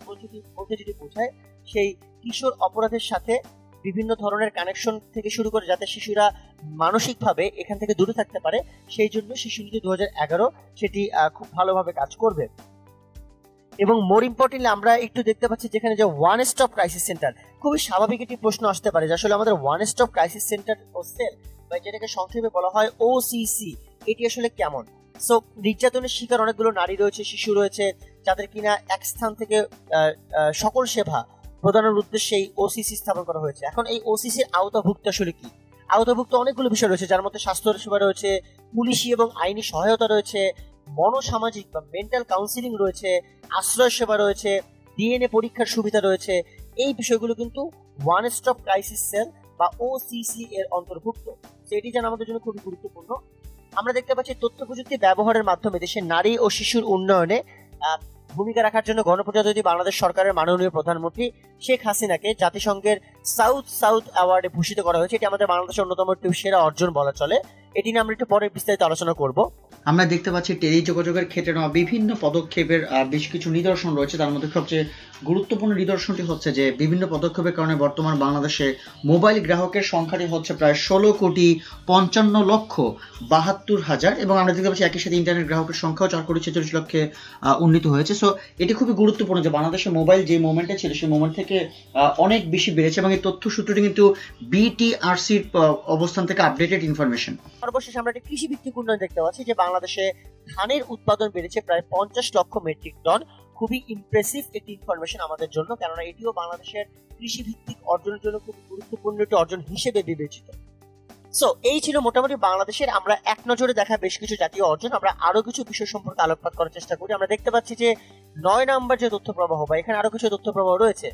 বলতে যেটি বোঝায়, সেই কিশোর অপরাধের সাথে বিভিন্ন ধরনের কানেকশন থেকে শুরু করে যাতে শিশুরা মানসিকভাবে এখান থেকে দূরে থাকতে পারে, সেই জন্য শিশু নীতি 2011 সেটি খুব ভালোভাবে কাজ করবে। এবং মোর ইম্পর্টেন্টলি আমরা একটু দেখতে পাচ্ছি যেখানে যে ওয়ান স্টপ ক্রাইসিস সেন্টার, খুবই স্বাভাবিক একটি প্রশ্ন আসতে পারে যে আসলে আমাদের ওয়ান স্টপ ক্রাইসিস সেন্টার ও সেল, বা যেটাকে সংক্ষেপে বলা হয় ওসিসি, এটি আসলে কেমন? সো নির্যাতনের শিকার অনেকগুলো নারী রয়েছে, শিশু রয়েছে, যাদের কিনা এক স্থান থেকে সকল সেবা প্রদানের উদ্দেশ্যে এই ওসিসি স্থাপন করা হয়েছে। এখন এই ওসিসির আওতাভুক্ত আসলে কি? আওতাভুক্ত অনেকগুলো বিষয় রয়েছে, যার মধ্যে স্বাস্থ্য সেবা রয়েছে, পুলিশি এবং আইনি সহায়তা রয়েছে, মনোসামাজিক বা মেন্টাল কাউন্সিলিং রয়েছে, আশ্রয় সেবা রয়েছে, ডিএনএ পরীক্ষার সুবিধা রয়েছে। এই বিষয়গুলো কিন্তু ওয়ান স্টপ ক্রাইসিস সেল বা ওসিসি এর অন্তর্ভুক্ত, সেটি যেন আমাদের জন্য খুবই গুরুত্বপূর্ণ। আমরা দেখতে পাচ্ছি তথ্য প্রযুক্তি ব্যবহারের মাধ্যমে দেশের নারী ও শিশুর উন্নয়নে ভূমিকা রাখার জন্য গণপ্রজাতন্ত্রী বাংলাদেশ সরকারের মাননীয় প্রধানমন্ত্রী শেখ হাসিনাকে জাতিসংঘের সাউথ অ্যাওয়ার্ডে ভূষিত করা হয়েছে। এটি আমাদের বাংলাদেশের অন্যতম একটি সেরা অর্জন বলা চলে। এটি নিয়ে আমরা একটু পরে বিস্তারিত আলোচনা করব। আমরা দেখতে পাচ্ছি টেলিযোগাযোগের ক্ষেত্রে নেওয়া বিভিন্ন পদক্ষেপের বেশ কিছু নিদর্শন রয়েছে। তার মধ্যে সবচেয়ে গুরুত্বপূর্ণ নিদর্শনটি হচ্ছে যে বিভিন্ন পদক্ষেপের কারণে বর্তমান বাংলাদেশে মোবাইল গ্রাহকের সংখ্যাটি হচ্ছে প্রায় 16,55,72,000 এবং আমরা দেখতে পাচ্ছি একই সাথে ইন্টারনেট গ্রাহকের সংখ্যাও 4,46,00,000 উন্নীত হয়েছে। সো এটি খুবই গুরুত্বপূর্ণ যে বাংলাদেশে মোবাইল যে মোমেন্টে ছিল সেই মোমেন্ট থেকে অনেক বেশি বেড়েছে এবং এই তথ্য সূত্রটি কিন্তু বিটিআরসির অবস্থান থেকে আপডেটেড ইনফরমেশন। সর্বশেষ আমরা একটা কৃষি ভিত্তিক উন্নয়ন দেখতে পাচ্ছি যে বাংলাদেশে ধানের উৎপাদন বেড়েছে প্রায় 50 লক্ষ মেট্রিক টন। খুবই ইমপ্রেসিভ একটি ইনফরমেশন আমাদের জন্য, কেননা এটিও বাংলাদেশের কৃষি ভিত্তিক অর্জনের জন্য খুব গুরুত্বপূর্ণ একটি অর্জন হিসেবে বিবেচিত। সো এই ছিল মোটামুটি বাংলাদেশের আমরা এক নজরে দেখা বেশ কিছু জাতীয় অর্জন। আমরা আরো কিছু বিষয় সম্পর্কে আলোকপাত করার চেষ্টা করি। আমরা দেখতে পাচ্ছি যে 9 নম্বর যে তথ্য প্রবাহ বা এখানে আরো কিছু তথ্য প্রবাহ রয়েছে।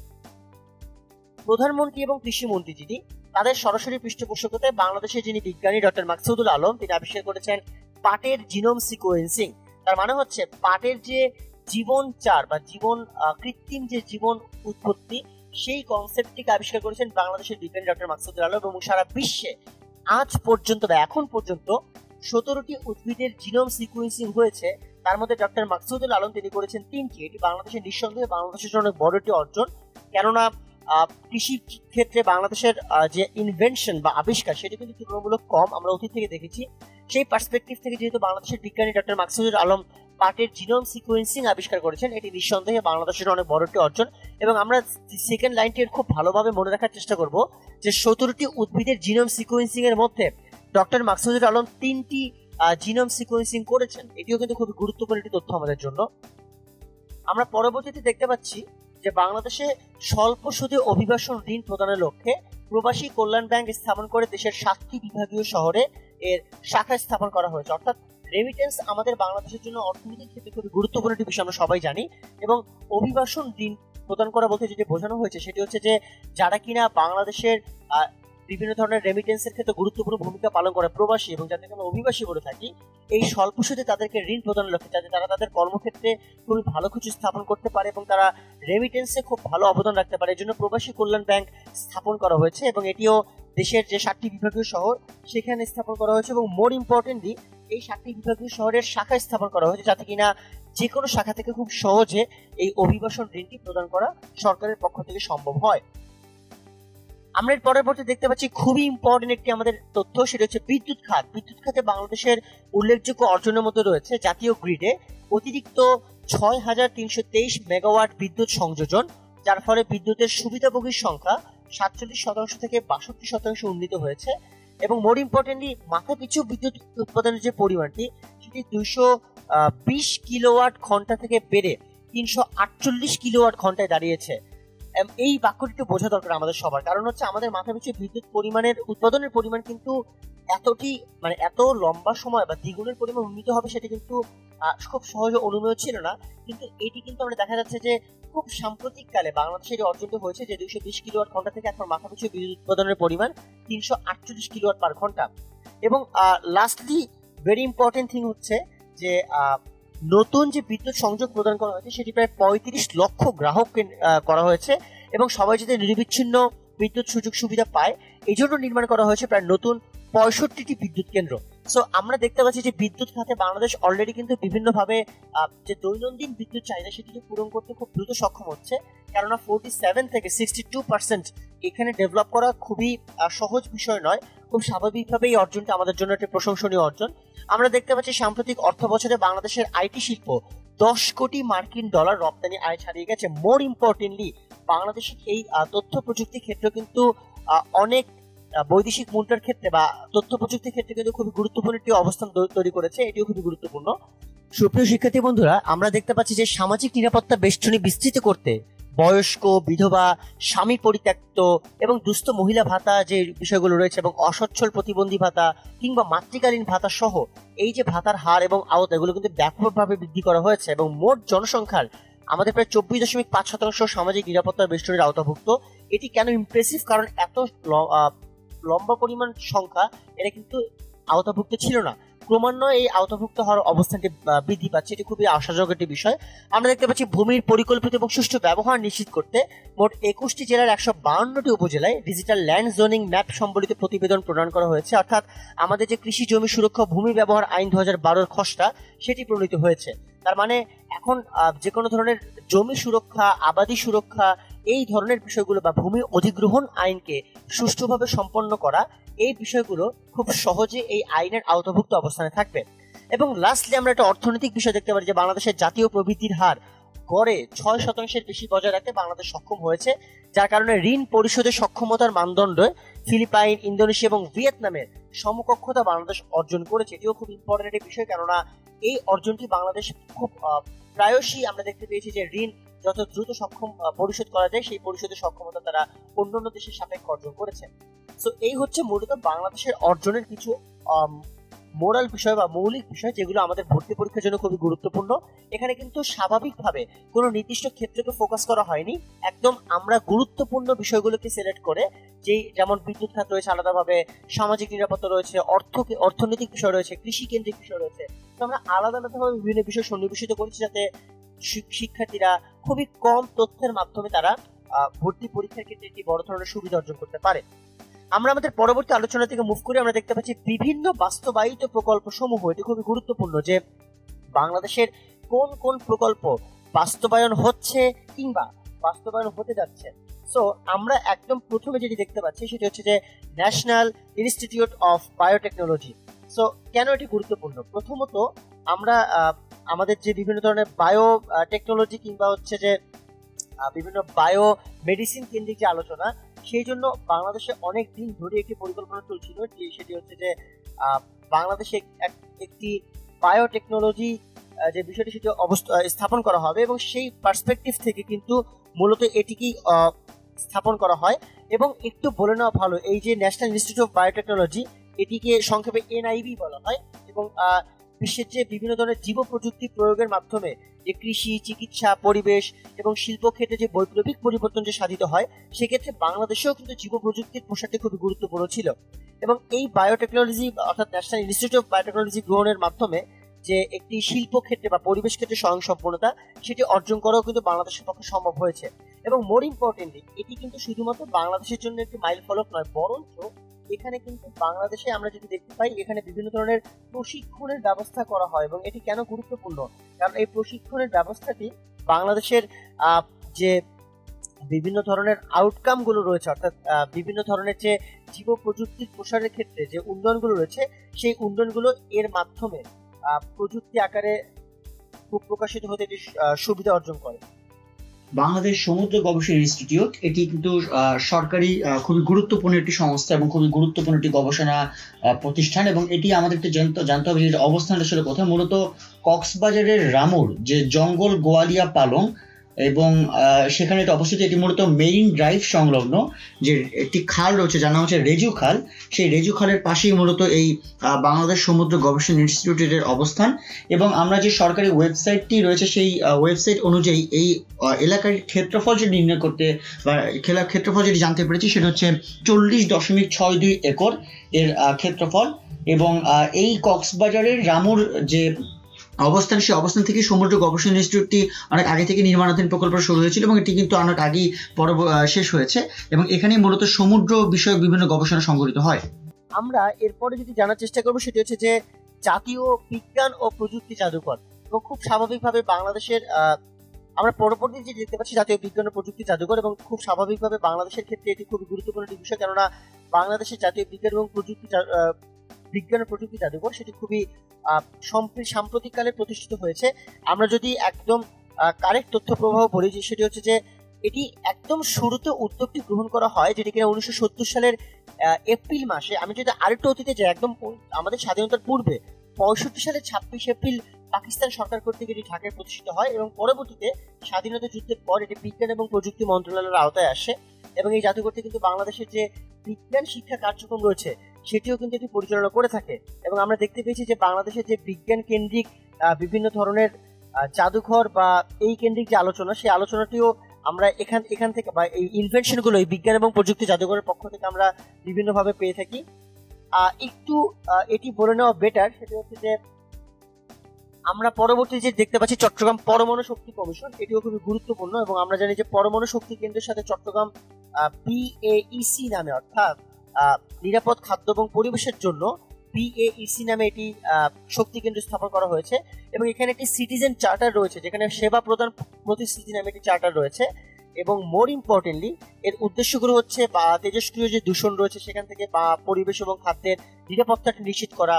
প্রধানমন্ত্রী এবং কৃষিমন্ত্রী যিনি, তাদের সরাসরি পৃষ্ঠপোষকতায় বাংলাদেশের যিনি বিজ্ঞানী ডক্টর মাকসুদুল আলম, তিনি আবিষ্কার করেছেন পাটের জিনোম সিকোয়েন্সিং। তার মানে হচ্ছে পাটের যে জীবন চার বা জীবন কৃত্রিম যে জীবন উৎপত্তি, সেই কনসেপ্টটিকে আবিষ্কার করেছেন বাংলাদেশের বিজ্ঞানী ডক্টর মাকসুদুল আলম। এবং সারা বিশ্বে আজ পর্যন্ত বা এখন পর্যন্ত 17টি উদ্ভিদের জিনোম সিকোয়েন্সিং হয়েছে। তার মধ্যে ডক্টর মাকসুদুল আলম তিনি করেছেন 3টি। এটি বাংলাদেশের নিঃসন্দেহে বাংলাদেশের জন্য অনেক বড় একটি অর্জন, কেননা কৃষি ক্ষেত্রে বাংলাদেশের যে ইনভেনশন বা আবিষ্কার সেটি কিন্তু তুলনামূলক কম, আমরা অতীত থেকে দেখেছি। সেই পার্সপেক্টিভ থেকে যেহেতু বাংলাদেশের বিজ্ঞানী ডক্টর মাকসুদুল আলম পাটের জিনোম সিকোয়েন্সিং আবিষ্কার করেছেন, এটি নিঃসন্দেহে বাংলাদেশের অনেক বড় একটি অর্জন। এবং আমরা সেকেন্ড লাইনটি খুব ভালোভাবে মনে রাখার চেষ্টা করব যে 17টি উদ্ভিদের জিনোম সিকোয়েন্সিং এর মধ্যে ডক্টর মাকসুদুল আলম 3টি জিনোম সিকোয়েন্সিং করেছেন। এটিও কিন্তু খুব গুরুত্বপূর্ণ একটি তথ্য আমাদের জন্য। আমরা পরবর্তীতে দেখতে পাচ্ছি যে বাংলাদেশে স্বল্প সুদে অভিবাসন ঋণ প্রদানের লক্ষ্যে প্রবাসী কল্যাণ ব্যাংক স্থাপন করে দেশের 7টি বিভাগীয় শহরে এর শাখা স্থাপন করা হয়েছে। অর্থাৎ রেমিটেন্স আমাদের বাংলাদেশের জন্য অর্থনৈতিক ক্ষেত্রে খুবই গুরুত্বপূর্ণ একটি বিষয়, আমরা সবাই জানি। এবং অভিবাসন ঋণ প্রদান করা বলতে যেটি বোঝানো হয়েছে সেটি হচ্ছে যে যারা কিনা বাংলাদেশের বিভিন্ন ধরনের রেমিটেন্সের ক্ষেত্রে গুরুত্বপূর্ণ ভূমিকা পালন করে প্রবাসী এবং যাদেরকে আমরা অভিবাসী বলে থাকি, এই স্বল্প সুদে তাদেরকে ঋণ প্রদানের লক্ষ্যে যাতে তারা তাদের কর্মক্ষেত্রে খুবই ভালো কিছু স্থাপন করতে পারে এবং তারা রেমিটেন্সে খুব ভালো অবদান রাখতে পারে, এই জন্য প্রবাসী কল্যাণ ব্যাংক স্থাপন করা হয়েছে। এবং এটিও দেশের যে 7টি বিভাগীয় শহর সেখানে স্থাপন করা হয়েছে। এবং মোর ইম্পর্টেন্টলি এই 7টি বিভাগীয় শহরের শাখা স্থাপন করা হয়েছে যাতে কিনা যে কোনো শাখা থেকে খুব সহজে এই অভিবাসন ঋণটি প্রদান করা সরকারের পক্ষ থেকে সম্ভব হয়। আমরা এর পরবর্তী দেখতে পাচ্ছি খুবই ইম্পর্টেন্ট একটি আমাদের তথ্য, সেটা হচ্ছে বিদ্যুৎ খাত। বিদ্যুৎ খাতে বাংলাদেশের উল্লেখযোগ্য অর্জনের মধ্যে রয়েছে জাতীয় গ্রিডে অতিরিক্ত 6,323 মেগাওয়াট বিদ্যুৎ সংযোজন, যার ফলে বিদ্যুতের সুবিধাভোগীর সংখ্যা 47% থেকে 62% উন্নীত হয়েছে। এবং মোর ইম্পর্টেন্টলি মাথাপিছু বিদ্যুৎ উৎপাদনের যে পরিমাণটি সেটি 220 কিলোওয়াট ঘন্টা থেকে বেড়ে 348 কিলোওয়াট ঘন্টায় দাঁড়িয়েছে। এই বাক্যটি তো বোঝা দরকার আমাদের সবার, কারণ হচ্ছে আমাদের মাথাপিছু বিদ্যুৎ পরিমাণের উৎপাদনের পরিমাণ কিন্তু এত লম্বা সময় বা দ্বিগুণের পরিমাণ উন্নীত হবে সেটা কিন্তু খুব সহজে অনুমেয় ছিল না। কিন্তু এটি কিন্তু আমরা দেখা যাচ্ছে যে খুব সাম্প্রতিক কালে বাংলাদেশের অর্জিত হয়েছে যে 220 কিলোওয়াট ঘন্টা থেকে এখন মাথাপিছু বিদ্যুৎ উৎপাদনের পরিমাণ 348 কিলোওয়াট পার ঘন্টা। এবং লাস্টলি ভেরি ইম্পর্টেন্ট থিং হচ্ছে যে নতুন যে বিদ্যুৎ সংযোগ প্রদান করা হয়েছে সেটি প্রায় 35 লক্ষ গ্রাহককে করা হয়েছে এবং সবাই যাতে নিরবিচ্ছিন্ন বিদ্যুৎ সুযোগ সুবিধা পায় এই জন্য নির্মাণ করা হয়েছে প্রায় নতুন 65টি বিদ্যুৎ কেন্দ্র। সো আমরা দেখতে পাচ্ছি যে বিদ্যুৎ খাতে বাংলাদেশ অলরেডি কিন্তু বিভিন্নভাবে যে দৈনন্দিন বিদ্যুৎ চাহিদা সেটিকে পূরণ করতে খুব দ্রুত সক্ষম হচ্ছে, কেননা 47 থেকে 62% এখানে ডেভেলপ করা খুবই সহজ বিষয় নয়। খুব স্বাভাবিকভাবে এই অর্জনটা আমাদের জন্য একটা প্রশংসনীয় অর্জন। আমরা দেখতে পাচ্ছি সাম্প্রতিক অর্থ বছরে বাংলাদেশের আইটি শিল্প 10 কোটি মার্কিন ডলার রপ্তানি আয় ছাড়িয়ে গেছে। মোর ইম্পর্টেন্টলি বাংলাদেশের এই তথ্য প্রযুক্তি ক্ষেত্রে কিন্তু অনেক বৈদেশিক মুদ্রার ক্ষেত্রে বা তথ্য প্রযুক্তির ক্ষেত্রে কিন্তু খুবই গুরুত্বপূর্ণ একটি অবস্থান তৈরি করেছে, এটিও খুবই গুরুত্বপূর্ণ। সুপ্রিয় শিক্ষার্থী বন্ধুরা, আমরা দেখতে পাচ্ছি যে সামাজিক নিরাপত্তা বেষ্টনী বিস্তৃত করতে বয়স্ক, বিধবা, স্বামী পরিত্যক্ত এবং দুস্থ মহিলা ভাতা যে বিষয়গুলো রয়েছে এবং অসচ্ছল প্রতিবন্ধী ভাতা কিংবা মাতৃকালীন ভাতা সহ এই যে ভাতার হার এবং আওতা এগুলো কিন্তু ব্যাপকভাবে বৃদ্ধি করা হয়েছে এবং মোট জনসংখ্যার আমাদের প্রায় 24.5% সামাজিক নিরাপত্তা বেষ্টনীর আওতাভুক্ত। এটি কেন ইমপ্রেসিভ? কারণ এত লম্বা পরিমাণ সংখ্যা এটা কিন্তু আওতাভুক্ত ছিল না। ক্রমান্বয়ে এই আওতাভুক্ত হওয়ার অবস্থানটি বৃদ্ধি পাচ্ছে, এটি খুবই আশাজনক একটি বিষয়। আমরা দেখতে পাচ্ছি ভূমির পরিকল্পিত এবং সুষ্ঠু ব্যবহার নিশ্চিত করতে মোট 21টি জেলার 152টি উপজেলায় ডিজিটাল ল্যান্ড জোনিং ম্যাপ সম্বলিত প্রতিবেদন প্রদান করা হয়েছে। অর্থাৎ আমাদের যে কৃষি জমি সুরক্ষা ভূমি ব্যবহার আইন 2012 খসড়া সেটি প্রণীত হয়েছে। তার মানে এখন যে কোনো ধরনের জমি সুরক্ষা, আবাদি সুরক্ষা, এই ধরনের বিষয়গুলো বা ভূমি অধিগ্রহণ আইনকে সুষ্ঠুভাবে সম্পন্ন করা, এই বিষয়গুলো খুব সহজে এই আইনের আওতাভুক্ত অবস্থানে থাকবে। এবং লাস্টলি আমরা একটা অর্থনৈতিক বিষয় দেখতে পারি যে বাংলাদেশের জাতীয় প্রবৃদ্ধির হার গড়ে 6% বেশি বজায় রাখতে বাংলাদেশ সক্ষম হয়েছে, যার কারণে ঋণ পরিশোধের সক্ষমতার মানদণ্ডে ফিলিপাইন, ইন্দোনেশিয়া এবং ভিয়েতনামের সমকক্ষতা বাংলাদেশ অর্জন করেছে। এটিও খুব ইম্পর্টেন্ট একটি বিষয়, কেননা এই অর্জনটি বাংলাদেশ খুব প্রায়শই আমরা দেখতে পেয়েছি যে ঋণ যত দ্রুত পরিশোধ করা যায় সেই পরিশোধের সক্ষমতা তারা অন্যান্য দেশের সাপেক্ষে অর্জন করেছে। সো এই হচ্ছে মূলত বাংলাদেশের অর্জনের কিছু মোরাল বিষয় বা মৌলিক বিষয়, যেগুলো আমাদের ভর্তি পরীক্ষার জন্য খুবই গুরুত্বপূর্ণ। এখানে কিন্তু স্বাভাবিকভাবে কোনো নির্দিষ্ট ক্ষেত্রকে ফোকাস করা হয়নি, একদম আমরা গুরুত্বপূর্ণ বিষয়গুলোকে সিলেক্ট করে, যেমন বিদ্যুৎ খাত রয়েছে আলাদাভাবে, সামাজিক নিরাপত্তা রয়েছে, অর্থনৈতিক বিষয় রয়েছে, কৃষি কেন্দ্রিক বিষয় রয়েছে, তো আমরা আলাদা আলাদাভাবে বিভিন্ন বিষয় সন্নিবেশিত করেছি, যাতে শিক্ষার্থীরা খুবই কম তথ্যের মাধ্যমে তারা ভর্তি পরীক্ষার ক্ষেত্রে একটি বড় ধরনের সুবিধা অর্জন করতে পারে। আমরা আমাদের পরবর্তী আলোচনা থেকে মুভ করে আমরা দেখতে পাচ্ছি বিভিন্ন বাস্তবায়িত প্রকল্প সমূহ। এটি খুবই গুরুত্বপূর্ণ যে বাংলাদেশের কোন কোন প্রকল্প বাস্তবায়ন হচ্ছে কিংবা বাস্তবায়ন হতে যাচ্ছে। সো আমরা একদম প্রথমে যেটি দেখতে পাচ্ছি সেটি হচ্ছে যে national institute of biotechnology. So কেন এটি গুরুত্বপূর্ণ? প্রথমত আমরা আমাদের যে বিভিন্ন ধরনের বায়ো টেকনোলজি কিংবা হচ্ছে যে বিভিন্ন বায়ো মেডিসিন কেন্দ্রিক যে আলোচনা, সেই জন্য বাংলাদেশে অনেক দিন ধরে একটি পরিকল্পনা চলছিল, সেটি হচ্ছে যে বাংলাদেশে একটি বায়োটেকনোলজি যে বিষয়টি সেটি স্থাপন করা হবে, এবং সেই পার্সপেক্টিভ থেকে কিন্তু মূলত এটিকেই স্থাপন করা হয়। এবং একটু বলে নেওয়া ভালো, এই যে ন্যাশনাল ইনস্টিটিউট অফ বায়োটেকনোলজি, এটিকে সংক্ষেপে এনআইবি বলা হয়, এবং বিশ্বের যে বিভিন্ন ধরনের জীব প্রযুক্তি প্রয়োগের মাধ্যমে যে কৃষি, চিকিৎসা, পরিবেশ এবং শিল্প ক্ষেত্রে যে বৈপ্লবিক পরিবর্তন যে সাধিত হয়, সেক্ষেত্রে বাংলাদেশেও কিন্তু জীব প্রযুক্তির প্রসারটি খুবই গুরুত্বপূর্ণ ছিল। এবং এই বায়োটেকনোলজি অর্থাৎ ন্যাশনাল ইনস্টিটিউট অফ বায়োটেকনোলজি গ্রহণের মাধ্যমে যে একটি শিল্প ক্ষেত্রে বা পরিবেশ ক্ষেত্রে স্বয়ংসম্পূর্ণতা সেটি অর্জন করাও কিন্তু বাংলাদেশের পক্ষে সম্ভব হয়েছে। এবং মোর ইম্পর্টেন্টলি এটি কিন্তু শুধুমাত্র বাংলাদেশের জন্য একটি মাইল ফলক নয়, বরঞ্চ এখানে কিন্তু বাংলাদেশে আমরা যদি দেখতে পাই এখানে বিভিন্ন ধরনের প্রশিক্ষণের ব্যবস্থা করা হয়। এবং এটি কেন গুরুত্বপূর্ণ? কারণ এই প্রশিক্ষণের ব্যবস্থাটি বাংলাদেশের যে বিভিন্ন ধরনের আউটকাম গুলো রয়েছে, অর্থাৎ বিভিন্ন ধরনের যে জীব প্রযুক্তির প্রসারের ক্ষেত্রে যে উন্নয়নগুলো রয়েছে, সেই উন্নয়নগুলো এর মাধ্যমে প্রযুক্তি আকারে প্রকাশিত হতে একটি সুবিধা অর্জন করে। বাংলাদেশ সমুদ্র গবেষণা ইনস্টিটিউট এটি কিন্তু সরকারি খুবই গুরুত্বপূর্ণ একটি সংস্থা এবং খুবই গুরুত্বপূর্ণ একটি গবেষণা প্রতিষ্ঠান। এবং এটি আমাদেরকে জানতে হবে যে অবস্থানটা আসলে কোথায়। মূলত কক্সবাজারের রামুর যে জঙ্গল গোয়ালিয়া পালং এবং সেখানে এটা অবস্থিত। এটি মূলত মেরিন ড্রাইভ সংলগ্ন যে একটি খাল রয়েছে যার নাম হচ্ছে রেজু খাল, সেই রেজু খালের পাশেই মূলত এই বাংলাদেশ সমুদ্র গবেষণা ইনস্টিটিউটের অবস্থান। এবং আমরা যে সরকারি ওয়েবসাইটটি রয়েছে সেই ওয়েবসাইট অনুযায়ী এই এলাকার ক্ষেত্রফল যেটি নির্ণয় করতে বা ক্ষেত্রফল যেটি জানতে পেরেছি সেটা হচ্ছে 40.62 একর এর ক্ষেত্রফল। এবং এই কক্সবাজারের রামুর যে অবস্থান, সেই অবস্থান থেকে সমুদ্র গবেষণা ইনস্টিটিউটটি অনেক আগে থেকে নির্মাণাধীন প্রকল্প শুরু হয়েছিল এবং এটি কিন্তু অনেক আগেই শেষ হয়েছে। এবং এখানেই মূলত সমুদ্র বিষয়ক বিভিন্ন গবেষণা সংঘটিত হয়। আমরা এরপরে যদি জানার চেষ্টা করবো সেটি হচ্ছে যে জাতীয় বিজ্ঞান ও প্রযুক্তি জাদুঘর। এবং খুব স্বাভাবিকভাবে বাংলাদেশের আমরা পরবর্তী যে দেখতে পাচ্ছি জাতীয় বিজ্ঞান ও প্রযুক্তি জাদুঘর, এবং খুব স্বাভাবিকভাবে বাংলাদেশের ক্ষেত্রে এটি খুবই গুরুত্বপূর্ণ একটি বিষয়, কেননা বাংলাদেশের জাতীয় বিজ্ঞান এবং প্রযুক্তি জাদুঘর সেটি খুবই সাম্প্রতিককালে প্রতিষ্ঠিত হয়েছে। আমরা যদি একদম কারেক্ট তথ্য প্রবাহ বলি, যে সেটি হচ্ছে যে এটি একদম শুরুতে উদ্যোগটি গ্রহণ করা হয়, যেটি কিনা 1970 সালের এপ্রিল মাসে। আমি যদি আরেকটু অতীতে যাই, একদম আমাদের স্বাধীনতার পূর্বে 65 সালের 26 এপ্রিল পাকিস্তান সরকার কর্তৃক এটি ঢাকায় প্রতিষ্ঠিত হয়, এবং পরবর্তীতে স্বাধীনতা যুদ্ধের পর এটি বিজ্ঞান এবং প্রযুক্তি মন্ত্রণালয়ের আওতায় আসে। এবং এই জাদুঘরটি কিন্তু বাংলাদেশের যে বিজ্ঞান শিক্ষা কার্যক্রম রয়েছে সেটিও কিন্তু এটি পরিচালনা করে থাকে। এবং আমরা দেখতে পেয়েছি যে বাংলাদেশের যে বিজ্ঞান কেন্দ্রিক বিভিন্ন ধরনের জাদুঘর বা এই কেন্দ্রিক যে আলোচনা, সেই আলোচনাটিও আমরা এখান থেকে বা এই ইনভেনশনগুলো এই বিজ্ঞান এবং প্রযুক্তি জাদুঘরের পক্ষ থেকে আমরা বিভিন্নভাবে পেয়ে থাকি। একটু এটি বলে নেওয়া বেটার, সেটা হচ্ছে যে আমরা পরবর্তী যে দেখতে পাচ্ছি চট্টগ্রাম পরমাণু শক্তি কমিশন, এটিও খুবই গুরুত্বপূর্ণ। এবং আমরা জানি যে পরমাণু শক্তি কেন্দ্রের সাথে চট্টগ্রাম PAEC নামে, অর্থাৎ নিরাপদ খাদ্য এবং পরিবেশের জন্য PAEC নামে এটি শক্তি কেন্দ্র স্থাপন করা হয়েছে। এবং এখানে একটি সিটিজেন চার্টার রয়েছে, যেখানে সেবা প্রদান প্রতিশ্রুতি নামে একটি চার্টার রয়েছে। এবং মোর ইম্পর্টেন্টলি এর উদ্দেশ্যগুলো হচ্ছে তেজস্ক্রিয় যে দূষণ রয়েছে সেখান থেকে পরিবেশ এবং খাদ্যের নিরাপত্তাটা নিশ্চিত করা।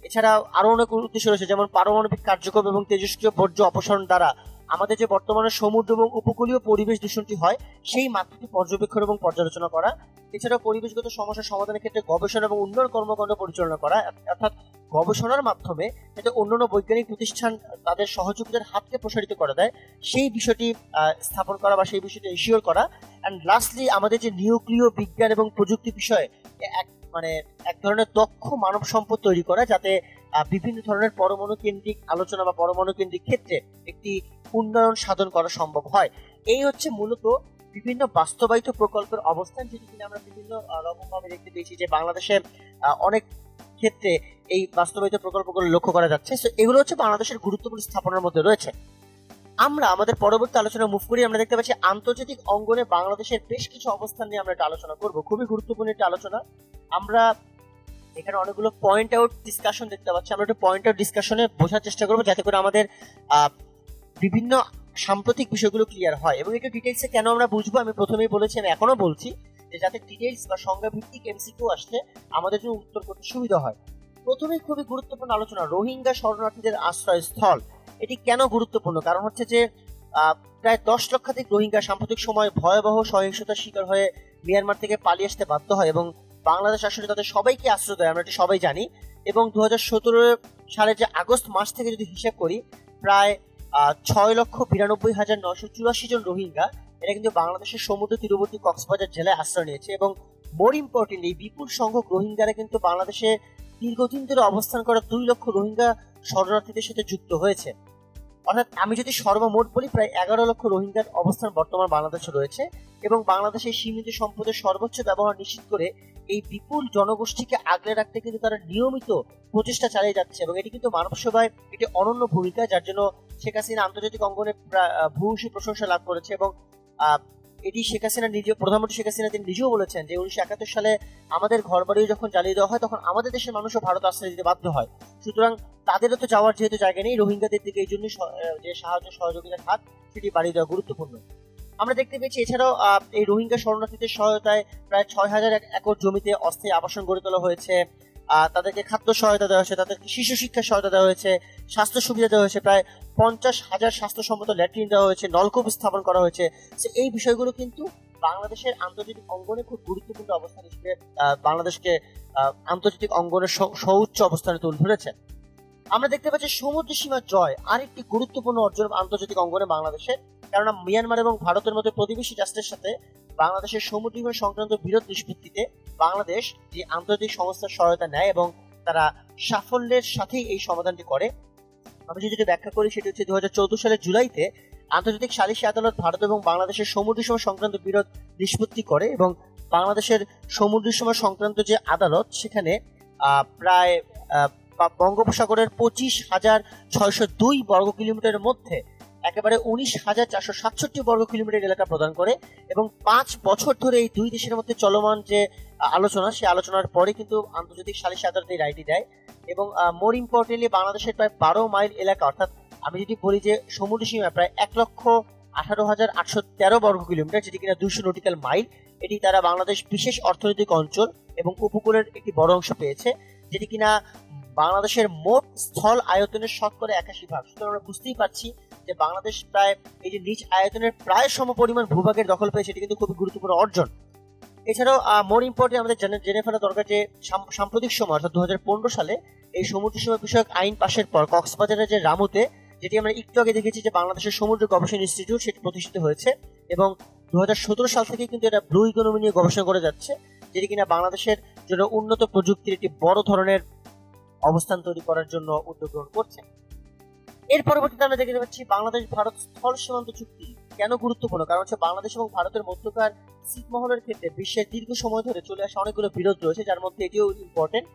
এছাড়া আরো অনেক উদ্দেশ্য রয়েছে, যেমন পারমাণবিক কার্যক্রম এবং তেজস্ক্রিয় বর্জ্য অপসারণ দ্বারা আমাদের যে বর্তমানে সমুদ্র এবং উপকূলীয় পরিবেশ দূষণটি হয় সেই মাত্রাটি পর্যবেক্ষণ এবং পর্যালোচনা করা। এছাড়াও পরিবেশগত সমস্যা সমাধানের ক্ষেত্রে গবেষণা এবং উন্নয়ন কর্মকাণ্ড পরিচালনা করা, অর্থাৎ গবেষণার মাধ্যমে যাতে অন্যান্য বৈজ্ঞানিক প্রতিষ্ঠান তাদের সহযোগিতার হাতকে প্রসারিত করে দেয় সেই বিষয়টি স্থাপন করা বা সেই বিষয়টি এনশিওর করা। অ্যান্ড লাস্টলি আমাদের যে নিউক্লিয় বিজ্ঞান এবং প্রযুক্তি বিষয়ে এক ধরনের দক্ষ মানব সম্পদ তৈরি করা, যাতে বিভিন্ন ধরনের পরমাণু কেন্দ্রিক আলোচনা বা পরমাণু কেন্দ্রিক ক্ষেত্রে একটি উন্নয়ন সাধন করা সম্ভব হয়। এই হচ্ছে মূলত বিভিন্ন বাস্তবায়িত প্রকল্পের অবস্থান, যেটি কিনা আমরা বিভিন্ন রকম ভাবে দেখতে পেয়েছি যে বাংলাদেশে অনেক ক্ষেত্রে এই বাস্তবায়িত প্রকল্পগুলো লক্ষ্য করা যাচ্ছে। তো এগুলো হচ্ছে বাংলাদেশের গুরুত্বপূর্ণ স্থাপনার মধ্যে রয়েছে। আমরা আমাদের পরবর্তী আলোচনা মুভ করি। আমরা দেখতে পাচ্ছি আন্তর্জাতিক অঙ্গনে বাংলাদেশের বেশ কিছু অবস্থান নিয়ে আমরা একটা আলোচনা করব, খুবই গুরুত্বপূর্ণ একটা আলোচনা। আমরা এখানে অনেকগুলো পয়েন্ট আউট ডিসকাশন দেখতে পাচ্ছি, আমরা একটু পয়েন্ট আউট ডিসকাশনে বোঝার চেষ্টা করবো, যাতে করে আমাদের বিভিন্ন সাম্প্রতিক বিষয়গুলো ক্লিয়ার হয়। এবং একটু ডিটেইলসে কেন আমরা বুঝবো, আমি প্রথমেই বলেছি, আমি এখনো বলছি, যে যাতে ডিটেইলস বা সংজ্ঞা ভিত্তিক MCQ আসলে আমাদের জন্য উত্তর করতে সুবিধা হয়। প্রথমেই খুবই গুরুত্বপূর্ণ আলোচনা, রোহিঙ্গা শরণার্থীদের আশ্রয়স্থল। এটি কেন গুরুত্বপূর্ণ? কারণ হচ্ছে যে প্রায় 10 লক্ষাধিক রোহিঙ্গা সাম্প্রতিক সময় ভয়াবহ সহিংসতার শিকার হয়ে মিয়ানমার থেকে পালিয়ে আসতে বাধ্য হয় এবং বাংলাদেশ আসলে তাদের সবাইকে আশ্রয় দেয়, আমরা এটি সবাই জানি। এবং 2017 সালের যে আগস্ট মাস থেকে যদি হিসাব করি, প্রায় 6,92,984 জন রোহিঙ্গা এরা কিন্তু বাংলাদেশের সমুদ্র তীরবর্তী কক্সবাজার জেলায় আশ্রয় নিয়েছে। এবং মোর ইম্পর্টেন্টলি বিপুল সংখ্যক রোহিঙ্গারা কিন্তু বাংলাদেশে দীর্ঘদিন ধরে অবস্থান করা 2 লক্ষ রোহিঙ্গা শরণার্থীদের সাথে যুক্ত হয়েছে। অর্থাৎ আমি যদি সর্বমোট বলি, প্রায় 11 লক্ষ রোহিঙ্গার অবস্থান বর্তমান বাংলাদেশে রয়েছে। এবং বাংলাদেশের সীমিত সম্পদের সর্বোচ্চ ব্যবহার নিশ্চিত করে এই বিপুল জনগোষ্ঠীকে আগলে রাখতে কিন্তু তারা নিয়মিত প্রচেষ্টা চালিয়ে যাচ্ছে। এবং এটি কিন্তু মানব সেবায় একটি অনন্য ভূমিকা, যার জন্য শেখ হাসিনা আন্তর্জাতিক অঙ্গনে ভূয়সী প্রশংসা লাভ করেছে। এবং এটি শেখ হাসিনা প্রধানমন্ত্রী শেখ হাসিনা তিনি নিজেও বলেছেন যে 1971 সালে আমাদের ঘরবাড়ি যখন জ্বালিয়ে দেওয়া হয় তখন আমাদের দেশের মানুষও ভারত আশ্রয় দিতে বাধ্য হয়। সুতরাং তাদেরও তো যাওয়ার যেহেতু জায়গা নেই, রোহিঙ্গাদের দিকে এই জন্য যে সাহায্য সহযোগিতার হাত সেটি বাড়িয়ে দেওয়া গুরুত্বপূর্ণ। আমরা দেখতে পেয়েছি এছাড়াও এই রোহিঙ্গা শরণার্থীদের সহায়তায় প্রায় 6,000 একর জমিতে অস্থায়ী আবাসন গড়ে তোলা হয়েছে, তাদেরকে খাদ্য সহায়তা দেওয়া হয়েছে, তাদেরকে শিশু শিক্ষা সহায়তা দেওয়া হয়েছে, স্বাস্থ্য সুবিধা দেওয়া হয়েছে, প্রায় 50,000 স্বাস্থ্যসম্মত ল্যাট্রিন দেওয়া হয়েছে, নলকূপ স্থাপন করা হয়েছে। এই বিষয়গুলো কিন্তু বাংলাদেশের আন্তর্জাতিক অঙ্গনে খুব গুরুত্বপূর্ণ অবস্থান হিসেবে বাংলাদেশকে আন্তর্জাতিক অঙ্গনের সর্বোচ্চ অবস্থানে তুলে ধরেছে। আমরা দেখতে পাচ্ছি সমুদ্র সীমা জয় আরেকটি গুরুত্বপূর্ণ অর্জন আন্তর্জাতিক অঙ্গনে বাংলাদেশের, কেননা মিয়ানমার এবং ভারতের মধ্যে প্রতিবেশী রাষ্ট্রের সাথে বাংলাদেশের সমুদ্র সীমা সংক্রান্ত বিরোধ নিষ্পত্তিতে বাংলাদেশ যে আন্তর্জাতিক সংস্থার সহায়তা নেয় এবং তারা সাফল্যের সাথেই এই সমাধানটি করে। আমি যদি ব্যাখ্যা করি, সেটি হচ্ছে 2014 সালের জুলাইতে আন্তর্জাতিক সালিসি আদালত ভারত এবং বাংলাদেশের সমুদ্র সীমা সংক্রান্ত বিরোধ নিষ্পত্তি করে। এবং বাংলাদেশের সমুদ্র সীমা সংক্রান্ত যে আদালত, সেখানে প্রায় বঙ্গোপসাগরের 25,602 বর্গ কিলোমিটারের মধ্যে একেবারে 19,467 বর্গ কিলোমিটার এলাকা প্রদান করে। এবং 5 বছর ধরে এই দুই দেশের মধ্যে চলমান যে আলোচনা, সেই আলোচনার পরে কিন্তু আন্তর্জাতিক সালিসি আদালত এই রায়টি দেয়। এবং মোর ইম্পর্টেন্টলি বাংলাদেশের প্রায় 12 মাইল এলাকা, অর্থাৎ আমি যদি বলি যে সমুদ্র সীমা প্রায় 1,18,813 বর্গ কিলোমিটার, যেটি কিনা 200 নটিক্যাল মাইল, এটি তারা বাংলাদেশ বিশেষ অর্থনৈতিক অঞ্চল এবং উপকূলের একটি বড় অংশ পেয়েছে, যেটি কিনা বাংলাদেশের মোট স্থল আয়তনের শতকরা 81%। সুতরাং আমরা বুঝতেই পারছি যে বাংলাদেশ প্রায় এই যে নিজ আয়তনের প্রায় সমপরিমাণ ভূভাগের দখল পেয়েছে, এটি কিন্তু খুবই গুরুত্বপূর্ণ অর্জন। এছাড়াও মোর ইম্পর্টেন্ট আমাদের জেনে ফেলা দরকার যে সাম্প্রতিক সময় অর্থাৎ 2015 সালে এই সমুদ্র সীমা বিষয়ক আইন পাশের পর কক্সবাজারের যে রামুতে, যেটি আমরা একটু আগে দেখেছি যে বাংলাদেশের সমুদ্র গবেষণা ইনস্টিটিউট, সেটি প্রতিষ্ঠিত হয়েছে। এবং 2017 সাল থেকে কিন্তু এটা ব্লু ইকোনমি নিয়ে গবেষণা করে যাচ্ছে, যেটি কিনা বাংলাদেশের জন্য উন্নত প্রযুক্তির একটি বড় ধরনের অবস্থান তৈরি করার জন্য উদ্যোগ গ্রহণ করছে। এর পরবর্তীতে আমরা দেখতে পাচ্ছি বাংলাদেশ ভারত স্থল সীমান্ত চুক্তি কেন গুরুত্বপূর্ণ, কারণ হচ্ছে বাংলাদেশ এবং ভারতের মধ্যকার ছিটমহলের ক্ষেত্রে বিশ্বের দীর্ঘ সময় ধরে চলে আসা অনেকগুলো বিরোধ রয়েছে, যার মধ্যে এটিও ইম্পর্টেন্ট।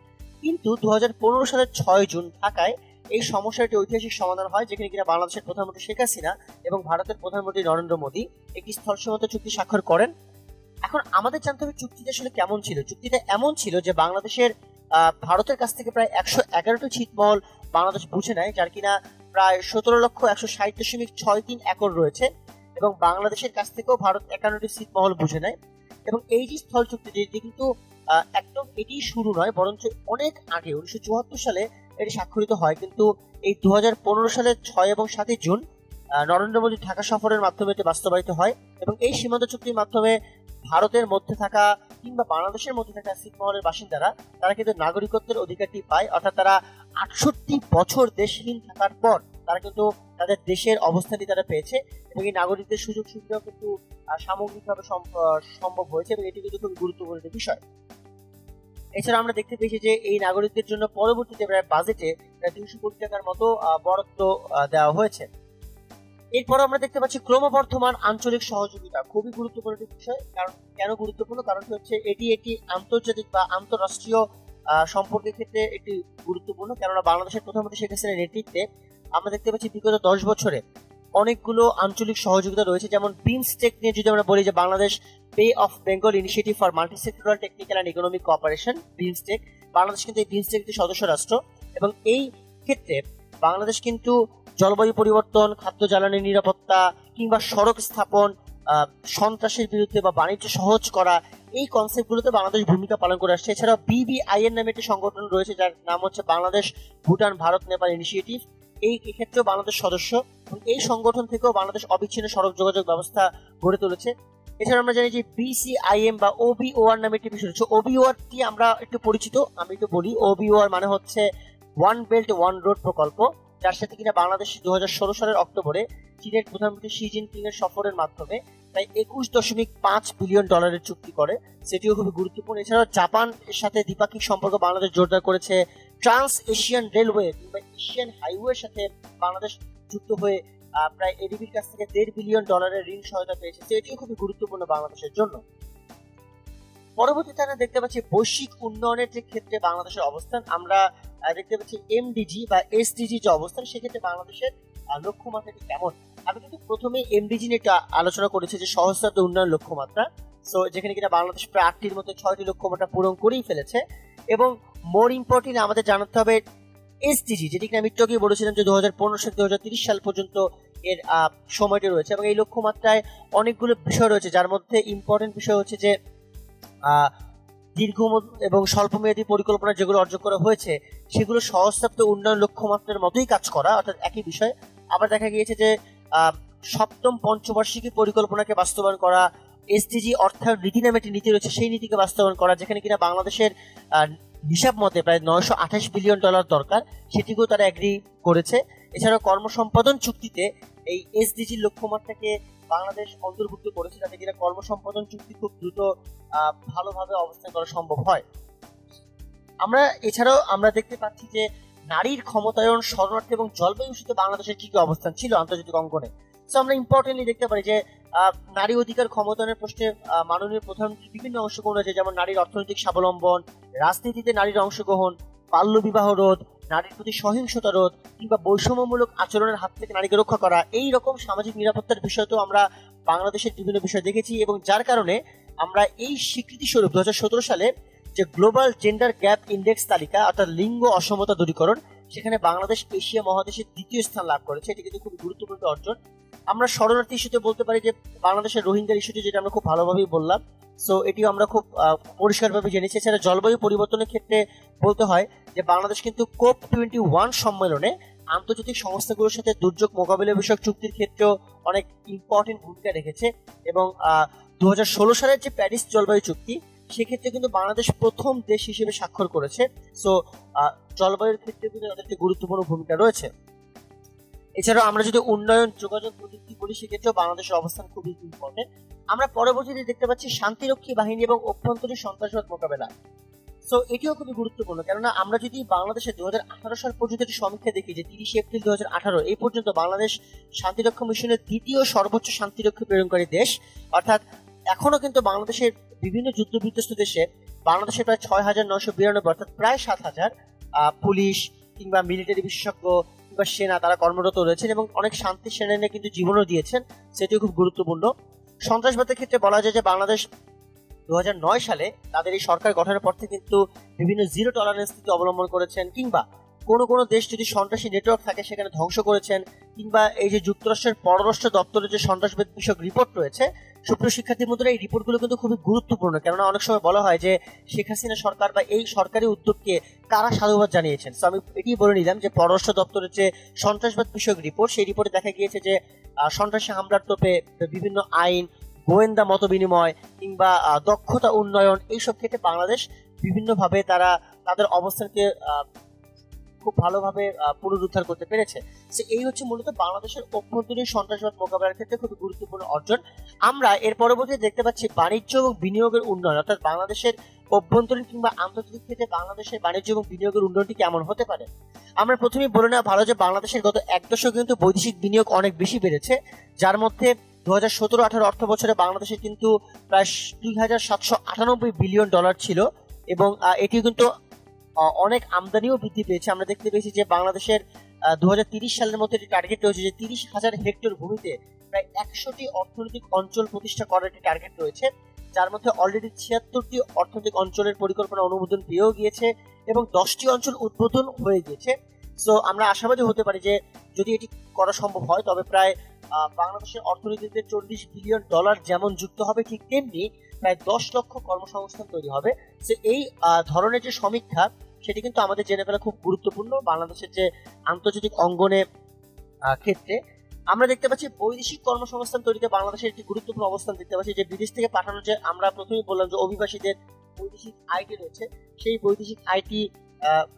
কিন্তু 2015 সালের 6 জুন ঢাকায় এই সমস্যাটি ঐতিহাসিক সমাধান হয়, যেখানে কিনা বাংলাদেশের প্রধানমন্ত্রী শেখ হাসিনা এবং ভারতের প্রধানমন্ত্রী নরেন্দ্র মোদী একটি স্থল সীমান্ত চুক্তি স্বাক্ষর করেন। এখন আমাদের জানতে হবে চুক্তিটা আসলে কেমন ছিল। চুক্তিটা এমন ছিল যে বাংলাদেশের ভারতের কাছ থেকে প্রায় 111টি ছিটমহল বাংলাদেশ বুঝে নেয়, যার কিনা প্রায় 17,160.63 একর রয়েছে, এবং বাংলাদেশের কাছ থেকেও ভারত 51টি ছিটমহল বুঝে নেয়। এবং এই যে স্থল চুক্তি, যেটি কিন্তু একদম এটি শুরু নয়, বরঞ্চ অনেক আগে 1974 সালে এটি স্বাক্ষরিত হয়, কিন্তু এই 2015 সালের 6 এবং 7 জুন নরেন্দ্র মোদী ঢাকা সফরের মাধ্যমে এটি বাস্তবায়িত হয়। এবং এই সীমান্ত চুক্তির মাধ্যমে ভারতের মধ্যে থাকা কিংবা বাংলাদেশের মধ্যে থাকা ছিটমহলের বাসিন্দারা তারা কিন্তু নাগরিকত্বের অধিকারটি পায়, অর্থাৎ তারা 68 বছর দেশহীন থাকার পর তারা কিন্তু তাদের দেশের অবস্থানটি তারা পেয়েছে, এবং এই নাগরিকদের সুযোগ সুবিধাও কিন্তু সামগ্রিকভাবে সম্ভব হয়েছে, এবং এটি কিন্তু খুব গুরুত্বপূর্ণ একটি বিষয়। এছাড়া আমরা দেখতে পেয়েছি যে এই নাগরিকদের জন্য পরবর্তীতে প্রায় বাজেটে প্রায় 200 কোটি টাকার মতো বরাদ্দ দেওয়া হয়েছে। এরপর আমরা দেখতে পাচ্ছি ক্রমবর্ধমান আঞ্চলিক সহযোগিতা, খুবই গুরুত্বপূর্ণ একটি বিষয়। কারণ কেন গুরুত্বপূর্ণ, কারণ হচ্ছে এটি একটি আন্তর্জাতিক বা আন্তঃরাষ্ট্রীয় সম্পর্কের ক্ষেত্রে একটি গুরুত্বপূর্ণ। কেননা বাংলাদেশের প্রধানমন্ত্রী শেখ হাসিনার নেতৃত্বে আমরা দেখতে পাচ্ছি বিগত 10 বছরে অনেকগুলো আঞ্চলিক সহযোগিতা রয়েছে। যেমন বিমস্টেক নিয়ে যদি আমরা বলি, যে বাংলাদেশ বে of Bengal initiative for multi-sectoral technical and economic cooperation, BIMSTEC, Bangladesh কিন্তু এই বিমস্টেক একটি সদস্য রাষ্ট্র, এবং এই ক্ষেত্রে বাংলাদেশ কিন্তু জলবায়ু পরিবর্তন, খাদ্য জ্বালানি নিরাপত্তা কিংবা সড়ক স্থাপন, সন্ত্রাসের বিরুদ্ধে বা বাণিজ্য সহজ করা, এই কনসেপ্টগুলোতে বাংলাদেশ ভূমিকা পালন করে আসছে। এছাড়াও BBIN নামে একটি সংগঠন রয়েছে, যার নাম হচ্ছে বাংলাদেশ ভুটান ভারত নেপাল ইনিশিয়েটিভ, এই ক্ষেত্রেও বাংলাদেশ সদস্য, এবং এই সংগঠন থেকেও বাংলাদেশ অবিচ্ছিন্ন সড়ক যোগাযোগ ব্যবস্থা গড়ে তুলেছে। এছাড়া আমরা জানি যে BCIM বা OBOR নামে একটি বিষয় রয়েছে। OBOR টি আমরা একটু পরিচিত, আমি একটু বলি। OBOR মানে হচ্ছে ওয়ান বেল্ট ওয়ান রোড প্রকল্প, যার সাথে কিনা বাংলাদেশ 2016 সালের অক্টোবরে চীনের প্রধানমন্ত্রী শি জিনপিং এর সফরের মাধ্যমে প্রায় $21.5 বিলিয়ন চুক্তি করে, সেটিও খুবই গুরুত্বপূর্ণ। এছাড়াও জাপান এর সাথে দ্বিপাক্ষিক সম্পর্ক বাংলাদেশ জোরদার করেছে। ট্রান্স এশিয়ান রেলওয়ে কিংবা এশিয়ান হাইওয়ের সাথে বাংলাদেশ যুক্ত হয়ে প্রায় এডিবির কাছ থেকে $1.5 বিলিয়ন ঋণ সহায়তা পেয়েছে, সেটিও খুবই গুরুত্বপূর্ণ বাংলাদেশের জন্য। পরবর্তীতে আমরা দেখতে পাচ্ছি বৈশ্বিক উন্নয়নের যে ক্ষেত্রে বাংলাদেশের অবস্থান, আমরা দেখতে পাচ্ছি MDG বা SDG যে অবস্থান, সেক্ষেত্রে বাংলাদেশের লক্ষ্যমাত্রাটি কেমন। আমি কিন্তু প্রথমে MDG নিয়ে আলোচনা করেছি, যে সহস্রাব্দ উন্নয়ন লক্ষ্যমাত্রা, সো যেখানে কিনা বাংলাদেশ প্রায় 8টির মধ্যে 6টি লক্ষ্যমাত্রা পূরণ করেই ফেলেছে। এবং মোর ইম্পর্টেন্ট আমাদের জানাতে হবে SDG, যেটি কিনা আমি একটু আগে বলেছিলাম যে 2015 থেকে 2030 সাল পর্যন্ত এর সময়টি রয়েছে, এবং এই লক্ষ্যমাত্রায় অনেকগুলো বিষয় রয়েছে, যার মধ্যে ইম্পর্টেন্ট বিষয় হচ্ছে যে দীর্ঘ এবং স্বল্পমেয়াদী পরিকল্পনা যেগুলো অর্জন করা হয়েছে সেগুলো সহস্রাব্দ উন্নয়ন লক্ষ্যমাত্রার মতোই কাজ করা, অর্থাৎ একই বিষয়। আবার দেখা গিয়েছে যে সপ্তম পঞ্চবার্ষিকী পরিকল্পনাকে বাস্তবায়ন করা, SDG অর্থায়ন নীতি নামে একটি নীতি রয়েছে, সেই নীতিকে বাস্তবায়ন করা, যেখানে কিনা বাংলাদেশের হিসাব মতে প্রায় $928 বিলিয়ন দরকার, সেটিকেও তারা এগ্রি করেছে। এছাড়াও কর্মসম্পাদন চুক্তিতে এই SDG লক্ষ্যমাত্রাকে বাংলাদেশ অন্তর্ভুক্ত করেছে, যাতে কিনা কর্মসম্পাদন চুক্তি খুব দ্রুত ভালোভাবে অবস্থান করা সম্ভব হয়। এছাড়াও আমরা দেখতে পাচ্ছি যে নারীর ক্ষমতায়ন, শরণার্থী এবং জলবায়ু ইস্যুতে বাংলাদেশের কি কি অবস্থান ছিল আন্তর্জাতিক অঙ্গনে। সো আমরা ইম্পর্টেন্টলি দেখতে পারি যে নারী অধিকার ক্ষমতায়নের প্রশ্নে মাননীয় প্রধানমন্ত্রী বিভিন্ন অংশগ্রহণ রয়েছে, যেমন নারীর অর্থনৈতিক স্বাবলম্বন, রাজনীতিতে নারীর অংশগ্রহণ, বাল্য বিবাহ রোধ, নারীর প্রতি সহিংসতা রোধ কিংবা বৈষম্যমূলক আচরণের হাত থেকে নারীকে রক্ষা করা, এই রকম সামাজিক নিরাপত্তার বিষয়তেও আমরা বাংলাদেশের বিভিন্ন বিষয় দেখেছি, এবং যার কারণে আমরা এই স্বীকৃতি স্বরূপ 2017 সালে যে গ্লোবাল জেন্ডার গ্যাপ ইন্ডেক্স তালিকা, অর্থাৎ লিঙ্গ অসমতা দূরীকরণ, সেখানে বাংলাদেশ এশিয়া মহাদেশের 2য় স্থান লাভ করেছে। এটি কিন্তু খুব গুরুত্বপূর্ণ অর্জন। আমরা শরণার্থী ইস্যুতে বলতে পারি যে বাংলাদেশের রোহিঙ্গার ইস্যুটি, যেটা আমরা খুব ভালোভাবেই বললাম, সো এটিও আমরা খুব পরিষ্কারভাবে জেনেছি। এছাড়া জলবায়ু পরিবর্তনের ক্ষেত্রে বলতে হয় যে বাংলাদেশ কিন্তু COP21 সম্মেলনে আন্তর্জাতিক সংস্থাগুলোর সাথে দুর্যোগ মোকাবিলা বিষয়ক চুক্তির ক্ষেত্রেও অনেক ইম্পর্টেন্ট ভূমিকা রেখেছে, এবং 2016 সালের যে প্যারিস জলবায়ু চুক্তি, সেক্ষেত্রে কিন্তু বাংলাদেশ প্রথম দেশ হিসেবে স্বাক্ষর করেছে। সো জলবায়ুর ক্ষেত্রে কিন্তু তাদের একটি গুরুত্বপূর্ণ ভূমিকা রয়েছে। এছাড়াও আমরা যদি উন্নয়ন, যোগাযোগ, প্রযুক্তি বলি, সেক্ষেত্রেও বাংলাদেশের অবস্থান খুবই ইম্পর্টেন্ট। আমরা পরবর্তীতে দেখতে পাচ্ছি শান্তিরক্ষী বাহিনী এবং অভ্যন্তরীণ সন্ত্রাসবাদ মোকাবেলা। সো এটিও খুবই গুরুত্বপূর্ণ, কেননা আমরা যদি বাংলাদেশে 2018 সাল পর্যন্ত একটি সমীক্ষা দেখি যে 30 এপ্রিল 2018 এই পর্যন্ত বাংলাদেশ শান্তিরক্ষা মিশনের দ্বিতীয় সর্বোচ্চ শান্তিরক্ষী প্রেরণকারী দেশ। অর্থাৎ এখনো কিন্তু বাংলাদেশের বিভিন্ন যুদ্ধ বিধ্বস্ত দেশে বাংলাদেশে প্রায় 6,992 অর্থাৎ প্রায় 7,000 পুলিশ কিংবা মিলিটারি বিশেষজ্ঞ কিংবা সেনা তারা কর্মরত রয়েছেন এবং অনেক শান্তি সেনারা কিন্তু জীবনও দিয়েছেন, সেটিও খুব গুরুত্বপূর্ণ। সন্ত্রাসবাদের ক্ষেত্রে বলা যায় যে বাংলাদেশ 2009 সালে তাদের এই সরকার গঠনের পর থেকে কিন্তু বিভিন্ন জিরো টলারেন্স নীতি অবলম্বন করেছেন, কিংবা কোনো দেশ যদি সন্ত্রাসী নেটওয়ার্ক থাকে সেখানে ধ্বংস করেছেন, কিংবা এই যে যুক্তরাষ্ট্রের পররাষ্ট্র দপ্তরের যে সন্ত্রাসবাদ বিষয়ক রিপোর্ট রয়েছে, সুপ্রিয় শিক্ষার্থী বন্ধুরা, এই রিপোর্টগুলো কিন্তু খুবই গুরুত্বপূর্ণ, কেননা অনেক সময় বলা হয় যে শেখ হাসিনা সরকার বা এই সরকারি উদ্যোগকে কারা সাধুবাদ জানিয়েছেন। তো আমি এটি বলে নিলাম যে পররাষ্ট্র দপ্তরের যে সন্ত্রাসবাদ বিষয়ক রিপোর্ট, সেই রিপোর্টে দেখা গিয়েছে যে সন্ত্রাসী হামলার তোপে বিভিন্ন আইন, গোয়েন্দা মত বিনিময় কিংবা দক্ষতা উন্নয়ন এইসব ক্ষেত্রে বাংলাদেশ বিভিন্নভাবে তারা তাদের অবস্থানকে খুব ভালোভাবে পুনরুদ্ধার করতে পেরেছে। এই হচ্ছে মূলত বাংলাদেশের অভ্যন্তরীণ সন্ত্রাসবাদ মোকাবেলার ক্ষেত্রে খুব গুরুত্বপূর্ণ অর্জন। আমরা এর পরবর্তীতে দেখতে পাচ্ছি বাণিজ্য এবং বিনিয়োগের উন্নয়ন, অর্থাৎ বাংলাদেশের অভ্যন্তরীণ কিংবা আন্তর্জাতিক ক্ষেত্রে বাংলাদেশের বাণিজ্য এবং বিনিয়োগের উন্নয়নটি কেমন হতে পারে। আমরা প্রথমেই বলে নেওয়া ভালো যে বাংলাদেশের গত এক দশকে কিন্তু বৈদেশিক বিনিয়োগ অনেক বেশি বেড়েছে, যার মধ্যে 2017-18 অর্থ বছরে বাংলাদেশে কিন্তু প্রায় $2,798 বিলিয়ন ছিল এবং এটি কিন্তু অনেক আমদানিও বৃদ্ধি পেয়েছে। আমরা দেখতে পেয়েছি যে বাংলাদেশের 2030 সালের মধ্যে একটি টার্গেট রয়েছে যে 30,000 হেক্টর ভূমিতে প্রায় 100টি অর্থনৈতিক অঞ্চল প্রতিষ্ঠা করার একটি টার্গেট রয়েছে, যার মধ্যে অলরেডি 76টি অর্থনৈতিক অঞ্চলের পরিকল্পনা অনুমোদন পেয়েও গিয়েছে এবং 10টি অঞ্চল উদ্বোধন হয়ে গিয়েছে। সো আমরা আশাবাদী হতে পারি যে যদি এটি করা সম্ভব হয় তবে প্রায় বাংলাদেশের অর্থনীতিতে $40 বিলিয়ন যেমন যুক্ত হবে, ঠিক তেমনি প্রায় 10 লক্ষ কর্মসংস্থান তৈরি হবে। এই ধরনের যে সমীক্ষা সেটি কিন্তু আমাদের জেনে ফেলা খুব গুরুত্বপূর্ণ। বাংলাদেশের যে আন্তর্জাতিক অঙ্গনে ক্ষেত্রে আমরা দেখতে পাচ্ছি বৈদেশিক কর্মসংস্থান তৈরিতে বাংলাদেশের একটি গুরুত্বপূর্ণ অবস্থান দেখতে পাচ্ছি, যে বিদেশ থেকে পাঠানো যে আমরা প্রথমেই বললাম যে অভিবাসীদের বৈদেশিক আইটি রয়েছে, সেই বৈদেশিক আইটি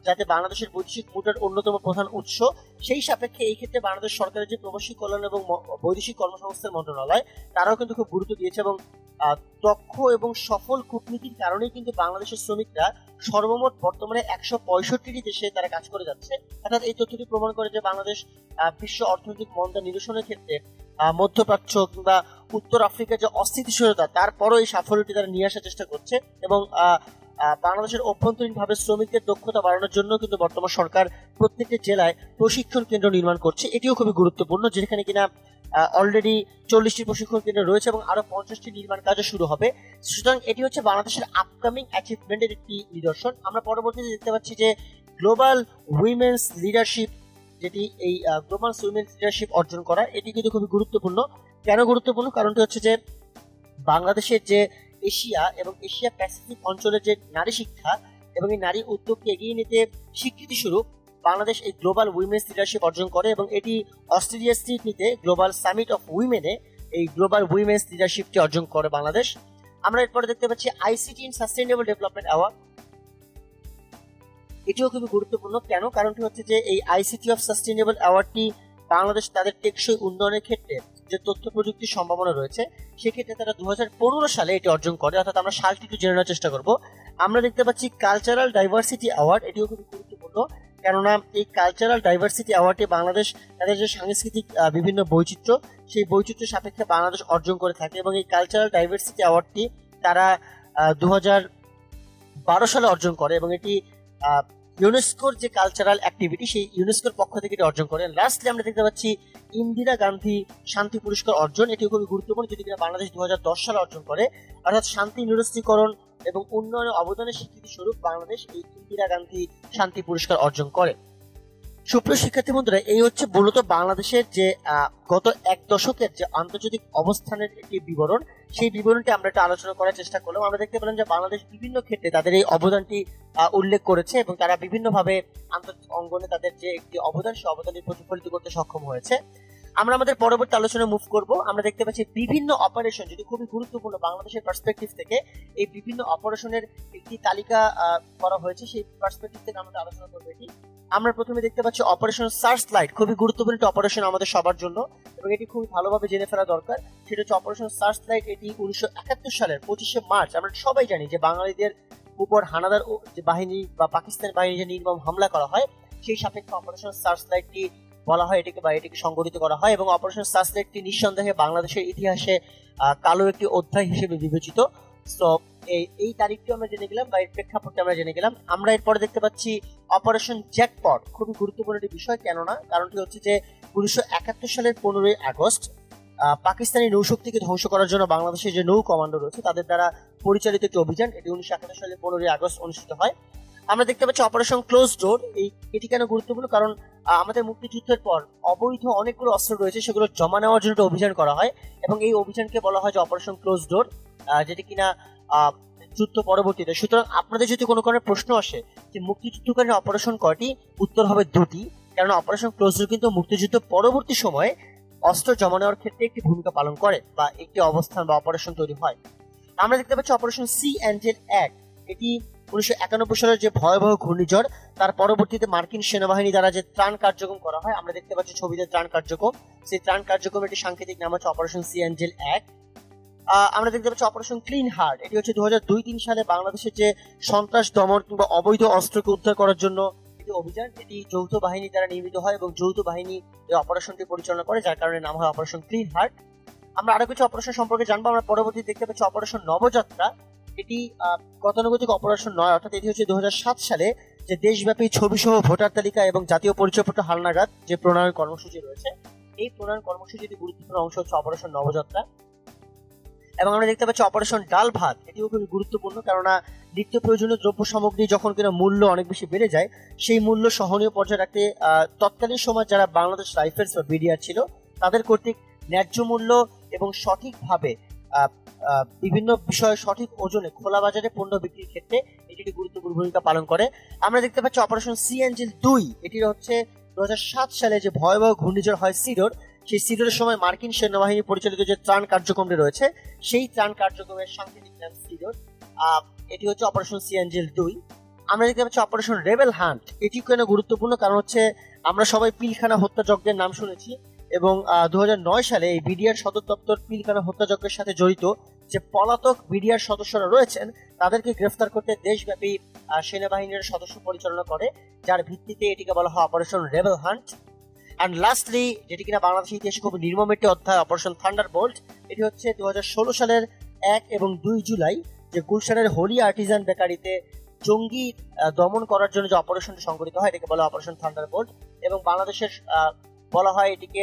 যাতে বাংলাদেশের বৈদেশিক মুদ্রার অন্যতম প্রধান উৎস, সেই সাপেক্ষে এই ক্ষেত্রে বাংলাদেশ সরকারের যে প্রবাসী কল্যাণ এবং বৈদেশিক কর্মসংস্থান মন্ত্রণালয় তারাও কিন্তু খুব গুরুত্ব দিয়েছে এবং দক্ষ এবং সফল কূটনীতির কারণেই কিন্তু বাংলাদেশের শ্রমিকরা সর্বমোট বর্তমানে 165টি দেশে তারা কাজ করে যাচ্ছে। অর্থাৎ এই তথ্যটি প্রমাণ করে যে বাংলাদেশ বিশ্ব অর্থনৈতিক মন্দা নিরসনের ক্ষেত্রে মধ্যপ্রাচ্য কিংবা উত্তর আফ্রিকার যে অস্থিতিশীলতা তারপরও এই সাফল্যটি তারা নিয়ে আসার চেষ্টা করছে এবং বাংলাদেশের অভ্যন্তরীণ ভাবে শ্রমিকদের দক্ষতা বাড়ানোর জন্য কিন্তু বর্তমান সরকার প্রত্যেকটি জেলায় প্রশিক্ষণ কেন্দ্র নির্মাণ করছে। এটিও খুবই গুরুত্বপূর্ণ, যেখানে কিনা অলরেডি 40টি প্রশিক্ষণ কেন্দ্র রয়েছে এবং আরো 50টি নির্মাণ কাজও শুরু হবে। সুতরাং এটি হচ্ছে বাংলাদেশের আপকামিং অ্যাচিভমেন্টের একটি নিদর্শন। আমরা পরবর্তীতে দেখতে পাচ্ছি যে গ্লোবাল উইমেন্স লিডারশিপ, যেটি এই গ্লোবাল উইমেন্স লিডারশিপ অর্জন করা, এটি কিন্তু খুবই গুরুত্বপূর্ণ। কেন গুরুত্বপূর্ণ? কারণটি হচ্ছে যে বাংলাদেশের যে এশিয়া এবং এশিয়া প্যাসিফিক অঞ্চলের যে নারী শিক্ষা এবং এই নারী উদ্যোগকে এগিয়ে নিতে স্বীকৃতি স্বরূপ বাংলাদেশ এই গ্লোবাল উইমেন্স লিডারশিপ অর্জন করে এবং এটি অস্ট্রেলিয়া সিডনিতে গ্লোবাল সামিট অফ উইমেনে এই গ্লোবাল উইমেন্স লিডারশিপটি অর্জন করে বাংলাদেশ। আমরা এরপরে দেখতে পাচ্ছি ICT in sustainable development award, এটিও খুবই গুরুত্বপূর্ণ। কেন? কারণটি হচ্ছে যে এই আইসিটি অফ সাস্টেইনেবল অ্যাওয়ার্ডটি বাংলাদেশ তাদের টেকসই উন্নয়নের ক্ষেত্রে যে তথ্য প্রযুক্তির সম্ভাবনা রয়েছে সেক্ষেত্রে তারা 2015 সালে এটি অর্জন করে। অর্থাৎ আমরা সালটি একটু জেনে নেওয়ার চেষ্টা করব। আমরা দেখতে পাচ্ছি কালচারাল ডাইভার্সিটি অ্যাওয়ার্ড, এটিও খুবই গুরুত্বপূর্ণ, কেননা এই কালচারাল ডাইভার্সিটি অ্যাওয়ার্ডে বাংলাদেশ তাদের যে সাংস্কৃতিক বিভিন্ন বৈচিত্র্য সেই বৈচিত্র্য সাপেক্ষে বাংলাদেশ অর্জন করে থাকে এবং এই কালচারাল ডাইভার্সিটি অ্যাওয়ার্ডটি তারা 2012 সালে অর্জন করে এবং এটি ইউনেস্কোর যে কালচারাল অ্যাক্টিভিটি সেই ইউনেস্কোর পক্ষ থেকে এটি অর্জন করেন। লাস্টলি আমরা দেখতে পাচ্ছি ইন্দিরা গান্ধী শান্তি পুরস্কার অর্জন, এটি খুবই গুরুত্বপূর্ণ, যেটি কিনা বাংলাদেশ 2010 সালে অর্জন করে। অর্থাৎ শান্তি নিরস্ত্রীকরণ এবং উন্নয়নের অবদানের স্বীকৃতি স্বরূপ বাংলাদেশ এই ইন্দিরা গান্ধী শান্তি পুরস্কার অর্জন করে। সুপ্রিয় শিক্ষার্থী বন্ধুরা, এই হচ্ছে মূলত বাংলাদেশের যে গত এক দশকের যে আন্তর্জাতিক অবস্থানের একটি বিবরণ, সেই বিবরণটি আমরা একটা আলোচনা করার চেষ্টা করলাম। আমরা দেখতে পেলাম যে বাংলাদেশ বিভিন্ন ক্ষেত্রে তাদের এই অবদানটি উল্লেখ করেছে এবং তারা বিভিন্নভাবে আন্তর্জাতিক অঙ্গনে তাদের যে একটি অবদান সেই অবদানটি প্রতিফলিত করতে সক্ষম হয়েছে। আমরা আমাদের পরবর্তী আলোচনায় মুভ করব। আমরা দেখতে পাচ্ছি বিভিন্ন অপারেশন, যেটি খুবই গুরুত্বপূর্ণ বাংলাদেশের পার্সপেক্টিভ থেকে, এই বিভিন্ন অপারেশনের একটি তালিকা করা হয়েছে, সেই পার্সপেক্টিভ থেকে আমরা আলোচনা করবো। এটি আমরা প্রথমে দেখতে পাচ্ছি অপারেশন সার্চ লাইট, খুবই গুরুত্বপূর্ণ একটি অপারেশন আমাদের সবার জন্য এবং এটি খুবই ভালোভাবে জেনে ফেলা দরকার। সেটা হচ্ছে অপারেশন সার্চ লাইট। এটি 1971 সালের 25শে মার্চ, আমরা সবাই জানি যে বাঙালিদের উপর হানাদার যে বাহিনী বা পাকিস্তান বাহিনী যে নির্মম হামলা করা হয়, সেই সাপেক্ষে অপারেশন সার্চলাইটটি বলা হয় এটিকে সংগঠিত করা হয়। এবং অপারেশন সার্চলাইটটি নিঃসন্দেহে বাংলাদেশের ইতিহাসে কালো একটি অধ্যায় হিসেবে বিবেচিত। সো এই তারিখটি আমরা জেনে গেলাম বা এর প্রেক্ষাপটে আমরা জেনে গেলাম। আমরা এরপরে দেখতে পাচ্ছি অপারেশন জ্যাকপট, খুবই গুরুত্বপূর্ণ একটি বিষয়। কেননা কারণটি হচ্ছে যে 1971 সালের 15ই আগস্ট পাকিস্তানি নৌশক্তিকে ধ্বংস করার জন্য বাংলাদেশের যে নৌ কমান্ডো রয়েছে তাদের দ্বারা পরিচালিত একটি অভিযান, এটি 1971 সালের 15ই আগস্ট অনুষ্ঠিত হয়। আমরা দেখতে পাচ্ছি অপারেশন ক্লোজ ডোর। এটি কেন গুরুত্বপূর্ণ, কারণ আমাদের মুক্তিযুদ্ধের পর অবৈধ অনেকগুলো অস্ত্র রয়েছে, সেগুলো জমা নেওয়ার জন্য অভিযান করা হয় এবং এই অভিযানকে বলা হয় যে অপারেশন ক্লোজ ডোর, যেটি কিনা যুদ্ধ পরবর্তীতে। সুতরাং আপনাদের যদি কোনো কারণে প্রশ্ন আসে যে মুক্তিযুদ্ধকালীন অপারেশন কয়টি, উত্তর হবে দুটি। কারণ অপারেশন ক্লোজ ডোর কিন্তু মুক্তিযুদ্ধ পরবর্তী সময়ে অস্ত্র জমা নেওয়ার ক্ষেত্রে একটি ভূমিকা পালন করে বা একটি অবস্থান বা অপারেশন তৈরি হয়। আমরা দেখতে পাচ্ছি অপারেশন সি অ্যাঞ্জেল 1, এটি 1991 সালের যে ভয়াবহ ঘূর্ণিঝড় তার পরবর্তীতে মার্কিন সেনাবাহিনী দ্বারা যে ত্রাণ কার্যক্রম করা হয়, আমরা দেখতে পাচ্ছি ছবিতে ত্রাণ কার্যক্রম, সেই ত্রাণ কার্যক্রমের একটি সাংকেতিক নাম হচ্ছে অপারেশন সি অ্যাঞ্জেল 1। আমরা দেখতে পাচ্ছি অপারেশন ক্লিন হার্ট, এটি হচ্ছে 2002-3 সালে বাংলাদেশের যে সন্ত্রাস দমন কিংবা অবৈধ অস্ত্রকে উদ্ধার করার জন্য একটি অভিযান, এটি যৌথ বাহিনী দ্বারা নির্মিত হয় এবং যৌথ বাহিনী এই অপারেশনটি পরিচালনা করে, যার কারণে নাম হয় অপারেশন ক্লিন হার্ট। আমরা আরো কিছু অপারেশন সম্পর্কে জানবো। আমরা পরবর্তীতে দেখতে পাচ্ছি অপারেশন নবযাত্রা, এটি গতানুগতিক অপারেশন নয়, অর্থাৎ এটি হচ্ছে 2007 সালে যে দেশব্যাপী ছবি সহ ভোটার তালিকা এবং জাতীয় পরিচয়পত্র হালনাগাদ যে প্রণয়ন কর্মসূচি রয়েছে, এই প্রণয়ন কর্মসূচির গুরুত্বপূর্ণ অংশ হচ্ছে অপারেশন নবযাত্রা। এবং আমরা দেখতে পাচ্ছি অপারেশন ডাল ভাত, এটিও খুবই গুরুত্বপূর্ণ, কেননা নিত্য প্রয়োজনীয় দ্রব্য সামগ্রী যখন কিনা মূল্য অনেক বেশি বেড়ে যায়, সেই মূল্য সহনীয় পর্যায়ে রাখতে তৎকালীন সময় যারা বাংলাদেশ রাইফেলস বা বিডিআর ছিল তাদের কর্তৃক ন্যায্য মূল্য এবং সঠিকভাবে বিভিন্ন বিষয়ে সঠিক ওজনে খোলা বাজারে পণ্য বিক্রির ক্ষেত্রে এটি একটি গুরুত্বপূর্ণ ভূমিকা পালন করে। আমরা দেখতে পাচ্ছি অপারেশন সি অ্যাঞ্জেল 2, এটি হচ্ছে 2007 সালে যে ভয়াবহ ঘূর্ণিঝড় হয় সিডর, সেই সিডরের সময় মার্কিন সেনাবাহিনী পরিচালিত যে ত্রাণ কার্যক্রমটি রয়েছে, সেই ত্রাণ কার্যক্রমের সাংকেতিক নাম সিডর, এটি হচ্ছে অপারেশন সি অ্যাঞ্জেল 2। আমরা দেখতে পাচ্ছি অপারেশন রেবেল হান্ট, এটি কেন গুরুত্বপূর্ণ, কারণ হচ্ছে আমরা সবাই পিলখানা হত্যাযজ্ঞের নাম শুনেছি এবং 2009 সালে এই বিডিআর সদর দপ্তর পিলখানা হত্যাযজ্ঞের সাথে জড়িত যে পলাতক বিডিআর সদস্যরা রয়েছেন তাদেরকে গ্রেফতার করতে দেশব্যাপী সেনাবাহিনীর সদস্য পরিচালনা করে, যার ভিত্তিতে এটিকে বলা হয় operation rebel hunt. And lastly, যেটি কিনা বাংলাদেশের ইতিহাসে খুব নির্মম একটি অধ্যায়, অপারেশন থান্ডারবোল্ট, এটি হচ্ছে 2016 সালের 1 এবং 2 জুলাই যে গুলশানের হোলি আর্টিজান বেকারিতে জঙ্গি দমন করার জন্য যে অপারেশনটি সংঘটিত হয়, এটাকে বলা অপারেশন থান্ডারবোল্ট। এবং বাংলাদেশের বলা হয় এটিকে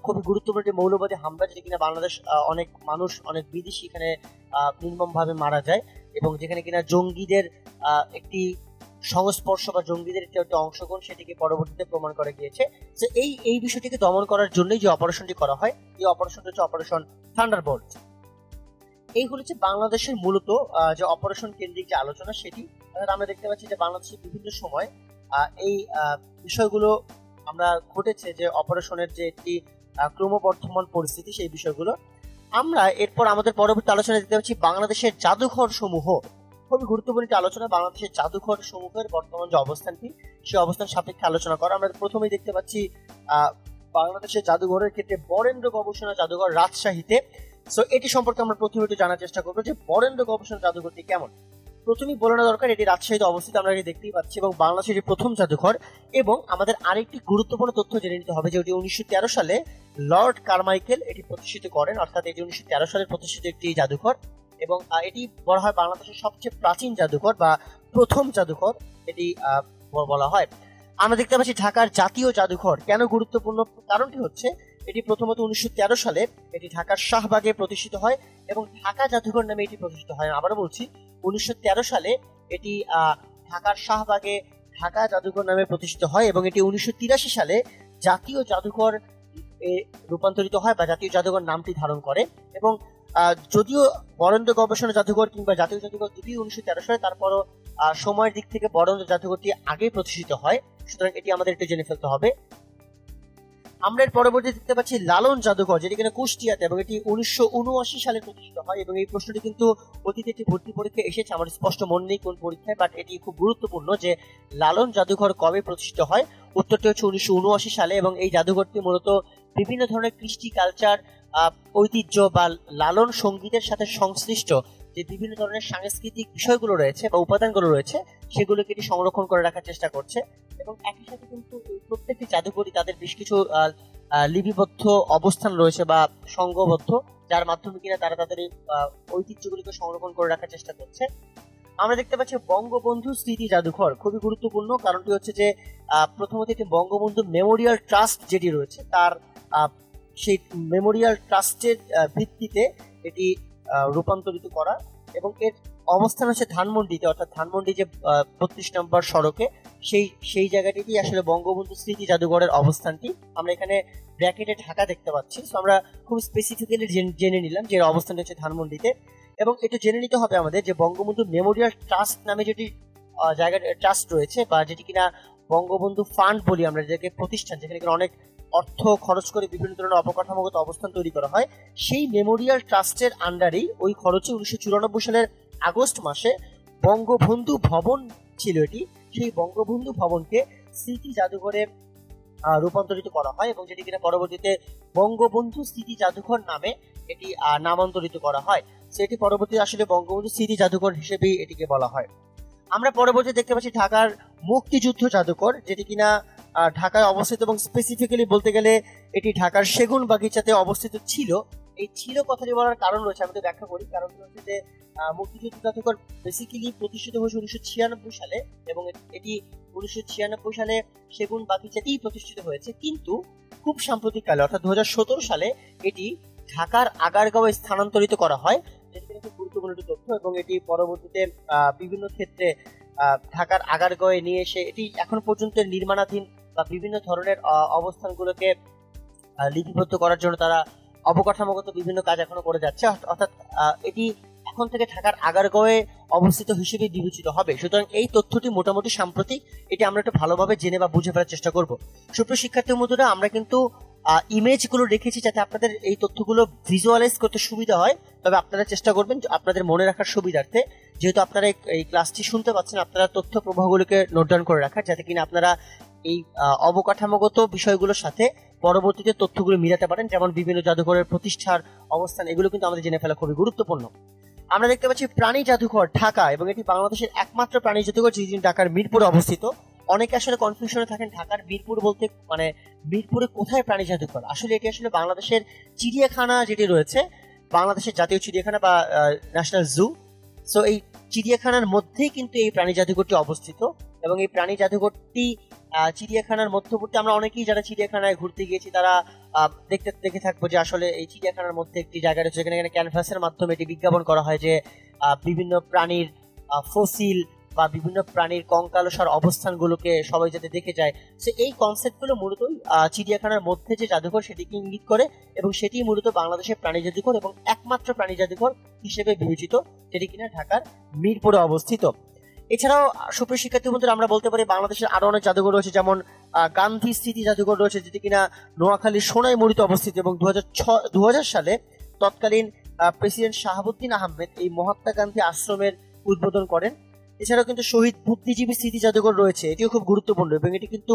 খুবই গুরুত্বপূর্ণ একটি মৌলবাদী হামলা, যেটি কিনা বাংলাদেশ অনেক মানুষ, অনেক বিদেশি এখানে নির্মমভাবে মারা যায় এবং যেখানে কিনা জঙ্গিদের একটি সংস্পর্শ বা জঙ্গিদের একটি অংশগ্রহণ সেটিকে পরবর্তীতে প্রমাণ করা গিয়েছে। তো এই বিষয়টিকে দমন করার জন্যই যে অপারেশনটি করা হয়, এই অপারেশনটি হচ্ছে অপারেশন থান্ডারবোল্ট। এই হচ্ছে বাংলাদেশের মূলত যে অপারেশন কেন্দ্রিক যে আলোচনা সেটি। আমরা দেখতে পাচ্ছি যে বাংলাদেশের বিভিন্ন সময় এই বিষয়গুলো আমরা ঘটেছে, যে অপারেশনের যে একটি ক্রমবর্ধমান পরিস্থিতি, সেই বিষয়গুলো আমরা এরপর আমাদের পরবর্তী আলোচনা দেখতে পাচ্ছি বাংলাদেশের জাদুঘর সমূহ। খুবই গুরুত্বপূর্ণ একটি আলোচনা, বাংলাদেশের জাদুঘর সমূহের বর্তমান যে অবস্থানটি, সেই অবস্থান সাপেক্ষে আলোচনা করা। আমরা প্রথমেই দেখতে পাচ্ছি বাংলাদেশের জাদুঘরের ক্ষেত্রে বরেন্দ্র গবেষণা জাদুঘর রাজশাহীতে। সো এটি সম্পর্কে আমরা প্রথমে একটু জানার চেষ্টা করবো যে বরেন্দ্র গবেষণা জাদুঘরটি কেমন। প্রথমেই বলে নেওয়া দরকার, এটি রাজশাহীতে অবস্থিত, আমরা এটি দেখতেই পাচ্ছি, এবং বাংলাদেশের প্রথম জাদুঘর। এবং আমাদের আরেকটি গুরুত্বপূর্ণ তথ্য জেনে নিতে হবে যে এটি 1913 সালে লর্ড কারমাইকেল এটি প্রতিষ্ঠিত করেন, অর্থাৎ এটি 1913 সালে প্রতিষ্ঠিত একটি জাদুঘর এবং এটি বলা হয় বাংলাদেশের সবচেয়ে প্রাচীন জাদুঘর বা প্রথম জাদুঘর এটি বলা হয়। আমরা দেখতে পাচ্ছি ঢাকার জাতীয় জাদুঘর কেন গুরুত্বপূর্ণ, কারণটি হচ্ছে এটি প্রথমত 1913 সালে এটি ঢাকার শাহবাগে প্রতিষ্ঠিত হয় এবং ঢাকা জাদুঘর নামে এটি প্রতিষ্ঠিত হয়। আবারও বলছি, 1913 সালে এটি ঢাকার শাহবাগে ঢাকা জাদুঘর নামে প্রতিষ্ঠিত হয় এবং এটি 1983 সালে জাতীয় জাদুঘর রূপান্তরিত হয় বা জাতীয় জাদুঘর নামটি ধারণ করে। এবং যদিও বরেন্দ্র গবেষণা জাদুঘর কিংবা জাতীয় জাদুঘর যদিও 1913 সালে, তারপরও সময়ের দিক থেকে বরেন্দ্র জাদুঘরটি আগে প্রতিষ্ঠিত হয়, সুতরাং এটি আমাদের একটু জেনে ফেলতে হবে। আমরা এর পরবর্তী দেখতে পাচ্ছি লালন জাদুঘর, যেটি কিনা কুষ্টিয়াতে, এবং এটি 1979 সালে প্রতিষ্ঠিত হয়। এবং এই প্রশ্নটি কিন্তু অতীতে একটি ভর্তি পরীক্ষা এসেছে, আমার স্পষ্ট মনে নেই কোন পরীক্ষায়, বাট এটি খুব গুরুত্বপূর্ণ যে লালন জাদুঘর কবে প্রতিষ্ঠিত হয়। উত্তরটি হচ্ছে 1979 সালে এবং এই জাদুঘরটি মূলত বিভিন্ন ধরনের কৃষ্টি কালচার ঐতিহ্য বা লালন সঙ্গীতের সাথে সংশ্লিষ্ট যে বিভিন্ন ধরনের সাংস্কৃতিক বিষয়গুলো রয়েছে বা উপাদানগুলো রয়েছে সেগুলোকে এটি সংরক্ষণ করে রাখার চেষ্টা করছে। এবং একই সাথে কিন্তু প্রত্যেকটি জাদুঘরই তাদের বেশ কিছু লিপিবদ্ধ অবস্থান রয়েছে বা সংঘবদ্ধ, যার মাধ্যমে কিনা তারা তাদের এই ঐতিহ্যগুলিকে সংরক্ষণ করে রাখার চেষ্টা করছে। আমরা দেখতে পাচ্ছি বঙ্গবন্ধু স্মৃতি জাদুঘর খুবই গুরুত্বপূর্ণ, কারণটি হচ্ছে যে প্রথমত এটি বঙ্গবন্ধু মেমোরিয়াল ট্রাস্ট যেটি রয়েছে তার সেই মেমোরিয়াল ট্রাস্টের ভিত্তিতে এটি রূপান্তরিত করা, এবং এর অবস্থান হচ্ছে ধানমন্ডিতে, অর্থাৎ ধানমন্ডি যে 32 নম্বর সড়কে সেই জায়গাটিতেই আসলে বঙ্গবন্ধু স্মৃতি জাদুঘরের অবস্থানটি। আমরা এখানে ব্র্যাকেটে ঢাকা দেখতে পাচ্ছি, তো আমরা খুব স্পেসিফিক্যালি জেনে নিলাম যে অবস্থানটি হচ্ছে ধানমন্ডিতে। এবং এটা জেনে নিতে হবে আমাদের যে বঙ্গবন্ধু মেমোরিয়াল ট্রাস্ট নামে যেটি জায়গা ট্রাস্ট রয়েছে বা যেটি কিনা বঙ্গবন্ধু ফান্ড বলি আমরা, যেটাকে প্রতিষ্ঠান যেখানে কিনা অনেক অর্থ খরচ করে বিভিন্ন ধরনের অবকাঠামোগত অবস্থান তৈরি করা হয়, সেই মেমোরিয়াল ট্রাস্টের আন্ডারেই ওই খরচে 1994 সালের আগস্ট মাসে বঙ্গবন্ধু ভবন ছিল এটি, সেই বঙ্গবন্ধু ভবনকে স্মৃতি জাদুঘরে রূপান্তরিত করা হয় এবং যেটি কিনা পরবর্তীতে বঙ্গবন্ধু স্মৃতি জাদুঘর নামে এটি নামান্তরিত করা হয়। সেটি পরবর্তীতে আসলে বঙ্গবন্ধু স্মৃতি জাদুঘর হিসেবেই এটিকে বলা হয়। আমরা পরবর্তীতে দেখতে পাচ্ছি ঢাকার মুক্তিযুদ্ধ জাদুঘর, যেটি কিনা ঢাকায় অবস্থিত এবং স্পেসিফিক্যালি বলতে গেলে এটি ঢাকার সেগুন বাগিচাতে অবস্থিত ছিল। এই ছিল কথাটি বলার কারণ রয়েছে, আমি তো ব্যাখ্যা করি। কারণটি হচ্ছে যে মুক্তিযুদ্ধ জাদুঘর বেসিক্যালি প্রতিষ্ঠিত হয়েছে 1996 সালে এবং এটি 1996 সালে সেগুন বাগিচাতেই প্রতিষ্ঠিত হয়েছে, কিন্তু খুব সাম্প্রতিক কালে অর্থাৎ 2017 সালে এটি ঢাকার আগারগাঁওয়ে স্থানান্তরিত করা হয়, যেটি খুব গুরুত্বপূর্ণ একটি তথ্য। এবং এটি পরবর্তীতে বিভিন্ন ক্ষেত্রে ঢাকার আগারগাঁওয়ে নিয়ে এসে এটি এখন পর্যন্ত নির্মাণাধীন বা বিভিন্ন ধরনের অবস্থানগুলোকে লিপিবদ্ধ করার জন্য তারা অবকাঠামোগত বিভিন্ন কাজ এখনো করে যাচ্ছে, অর্থাৎ এটি এখন থেকে ঢাকার আগারগাঁওয়ে অবস্থিত হিসেবে বিবেচিত হবে। সুতরাং এই তথ্যটি মোটামুটি সাম্প্রতিক, এটি আমরা একটু ভালোভাবে জেনে বা বুঝে ফেলার চেষ্টা করব। সুপ্রিয় শিক্ষার্থী বন্ধুরা, আমরা কিন্তু ইমেজগুলো রেখেছি যাতে আপনাদের এই তথ্যগুলো ভিজুয়ালাইজ করতে সুবিধা হয়, তবে আপনারা চেষ্টা করবেন আপনাদের মনে রাখার সুবিধার্থে, যেহেতু আপনারা এই ক্লাসটি শুনতে পাচ্ছেন, আপনারা তথ্য প্রবাহগুলোকে নোট ডাউন করে রাখার, যাতে কিনা আপনারা এই অবকাঠামোগত বিষয়গুলোর সাথে পরবর্তীতে তথ্যগুলো মিলাতে পারেন, যেমন বিভিন্ন জাদুঘরের প্রতিষ্ঠার অবস্থান, এগুলো কিন্তু আমাদের জেনে ফেলা খুবই গুরুত্বপূর্ণ। আমরা দেখতে পাচ্ছি প্রাণী জাদুঘর ঢাকা, এবং এটি বাংলাদেশের একমাত্র প্রাণী জাদুঘর যেটি ঢাকার মিরপুরে অবস্থিত। অনেকে আসলে কনফিউশনে থাকেন ঢাকার মিরপুর বলতে, মানে মিরপুরে কোথায় প্রাণী জাদুঘর। আসলে এটি আসলে বাংলাদেশের চিড়িয়াখানা যেটি রয়েছে, বাংলাদেশের জাতীয় চিড়িয়াখানা বা ন্যাশনাল জু, সো এই চিড়িয়াখানার মধ্যেই কিন্তু এই প্রাণী জাদুঘরটি অবস্থিত। এবং এই প্রাণী জাদুঘরটি চিড়িয়াখানার মধ্যবর্তী, আমরা অনেকেই যারা চিড়িয়াখানায় ঘুরতে গিয়েছি তারা দেখে থাকবো যে আসলে এই চিড়িয়াখানার মধ্যে একটি জায়গা রয়েছে যেখানে ক্যানভাসের মাধ্যমে এটি বিজ্ঞাপন করা হয় যে বিভিন্ন প্রাণীর ফসিল বা বিভিন্ন প্রাণীর কঙ্কালসার অবস্থানগুলোকে সবাই যাতে দেখে যায়। সো এই কনসেপ্টগুলো মূলত চিড়িয়াখানার মধ্যে যে জাদুঘর সেটিকে ইঙ্গিত করে, এবং সেটি মূলত বাংলাদেশের প্রাণী জাদুঘর এবং একমাত্র প্রাণী জাদুঘর হিসেবে বিবেচিত, যেটি কিনা ঢাকার মিরপুরে অবস্থিত। এছাড়াও সুপ্রিয় শিক্ষার্থী বন্ধুরা, আমরা বলতে পারি বাংলাদেশের আরো অনেক জাদুঘর রয়েছে, যেমন গান্ধী স্মৃতি জাদুঘর রয়েছে, যেটি কিনা নোয়াখালীর সোনাইমুড়িতে অবস্থিত এবং 2000 সালে তৎকালীন প্রেসিডেন্ট শাহাবুদ্দিন আহমেদ এই মহাত্মা গান্ধী আশ্রমের উদ্বোধন করেন। এছাড়াও কিন্তু শহীদ বুদ্ধিজীবী স্মৃতি জাদুঘর রয়েছে, এটিও খুব গুরুত্বপূর্ণ, এবং এটি কিন্তু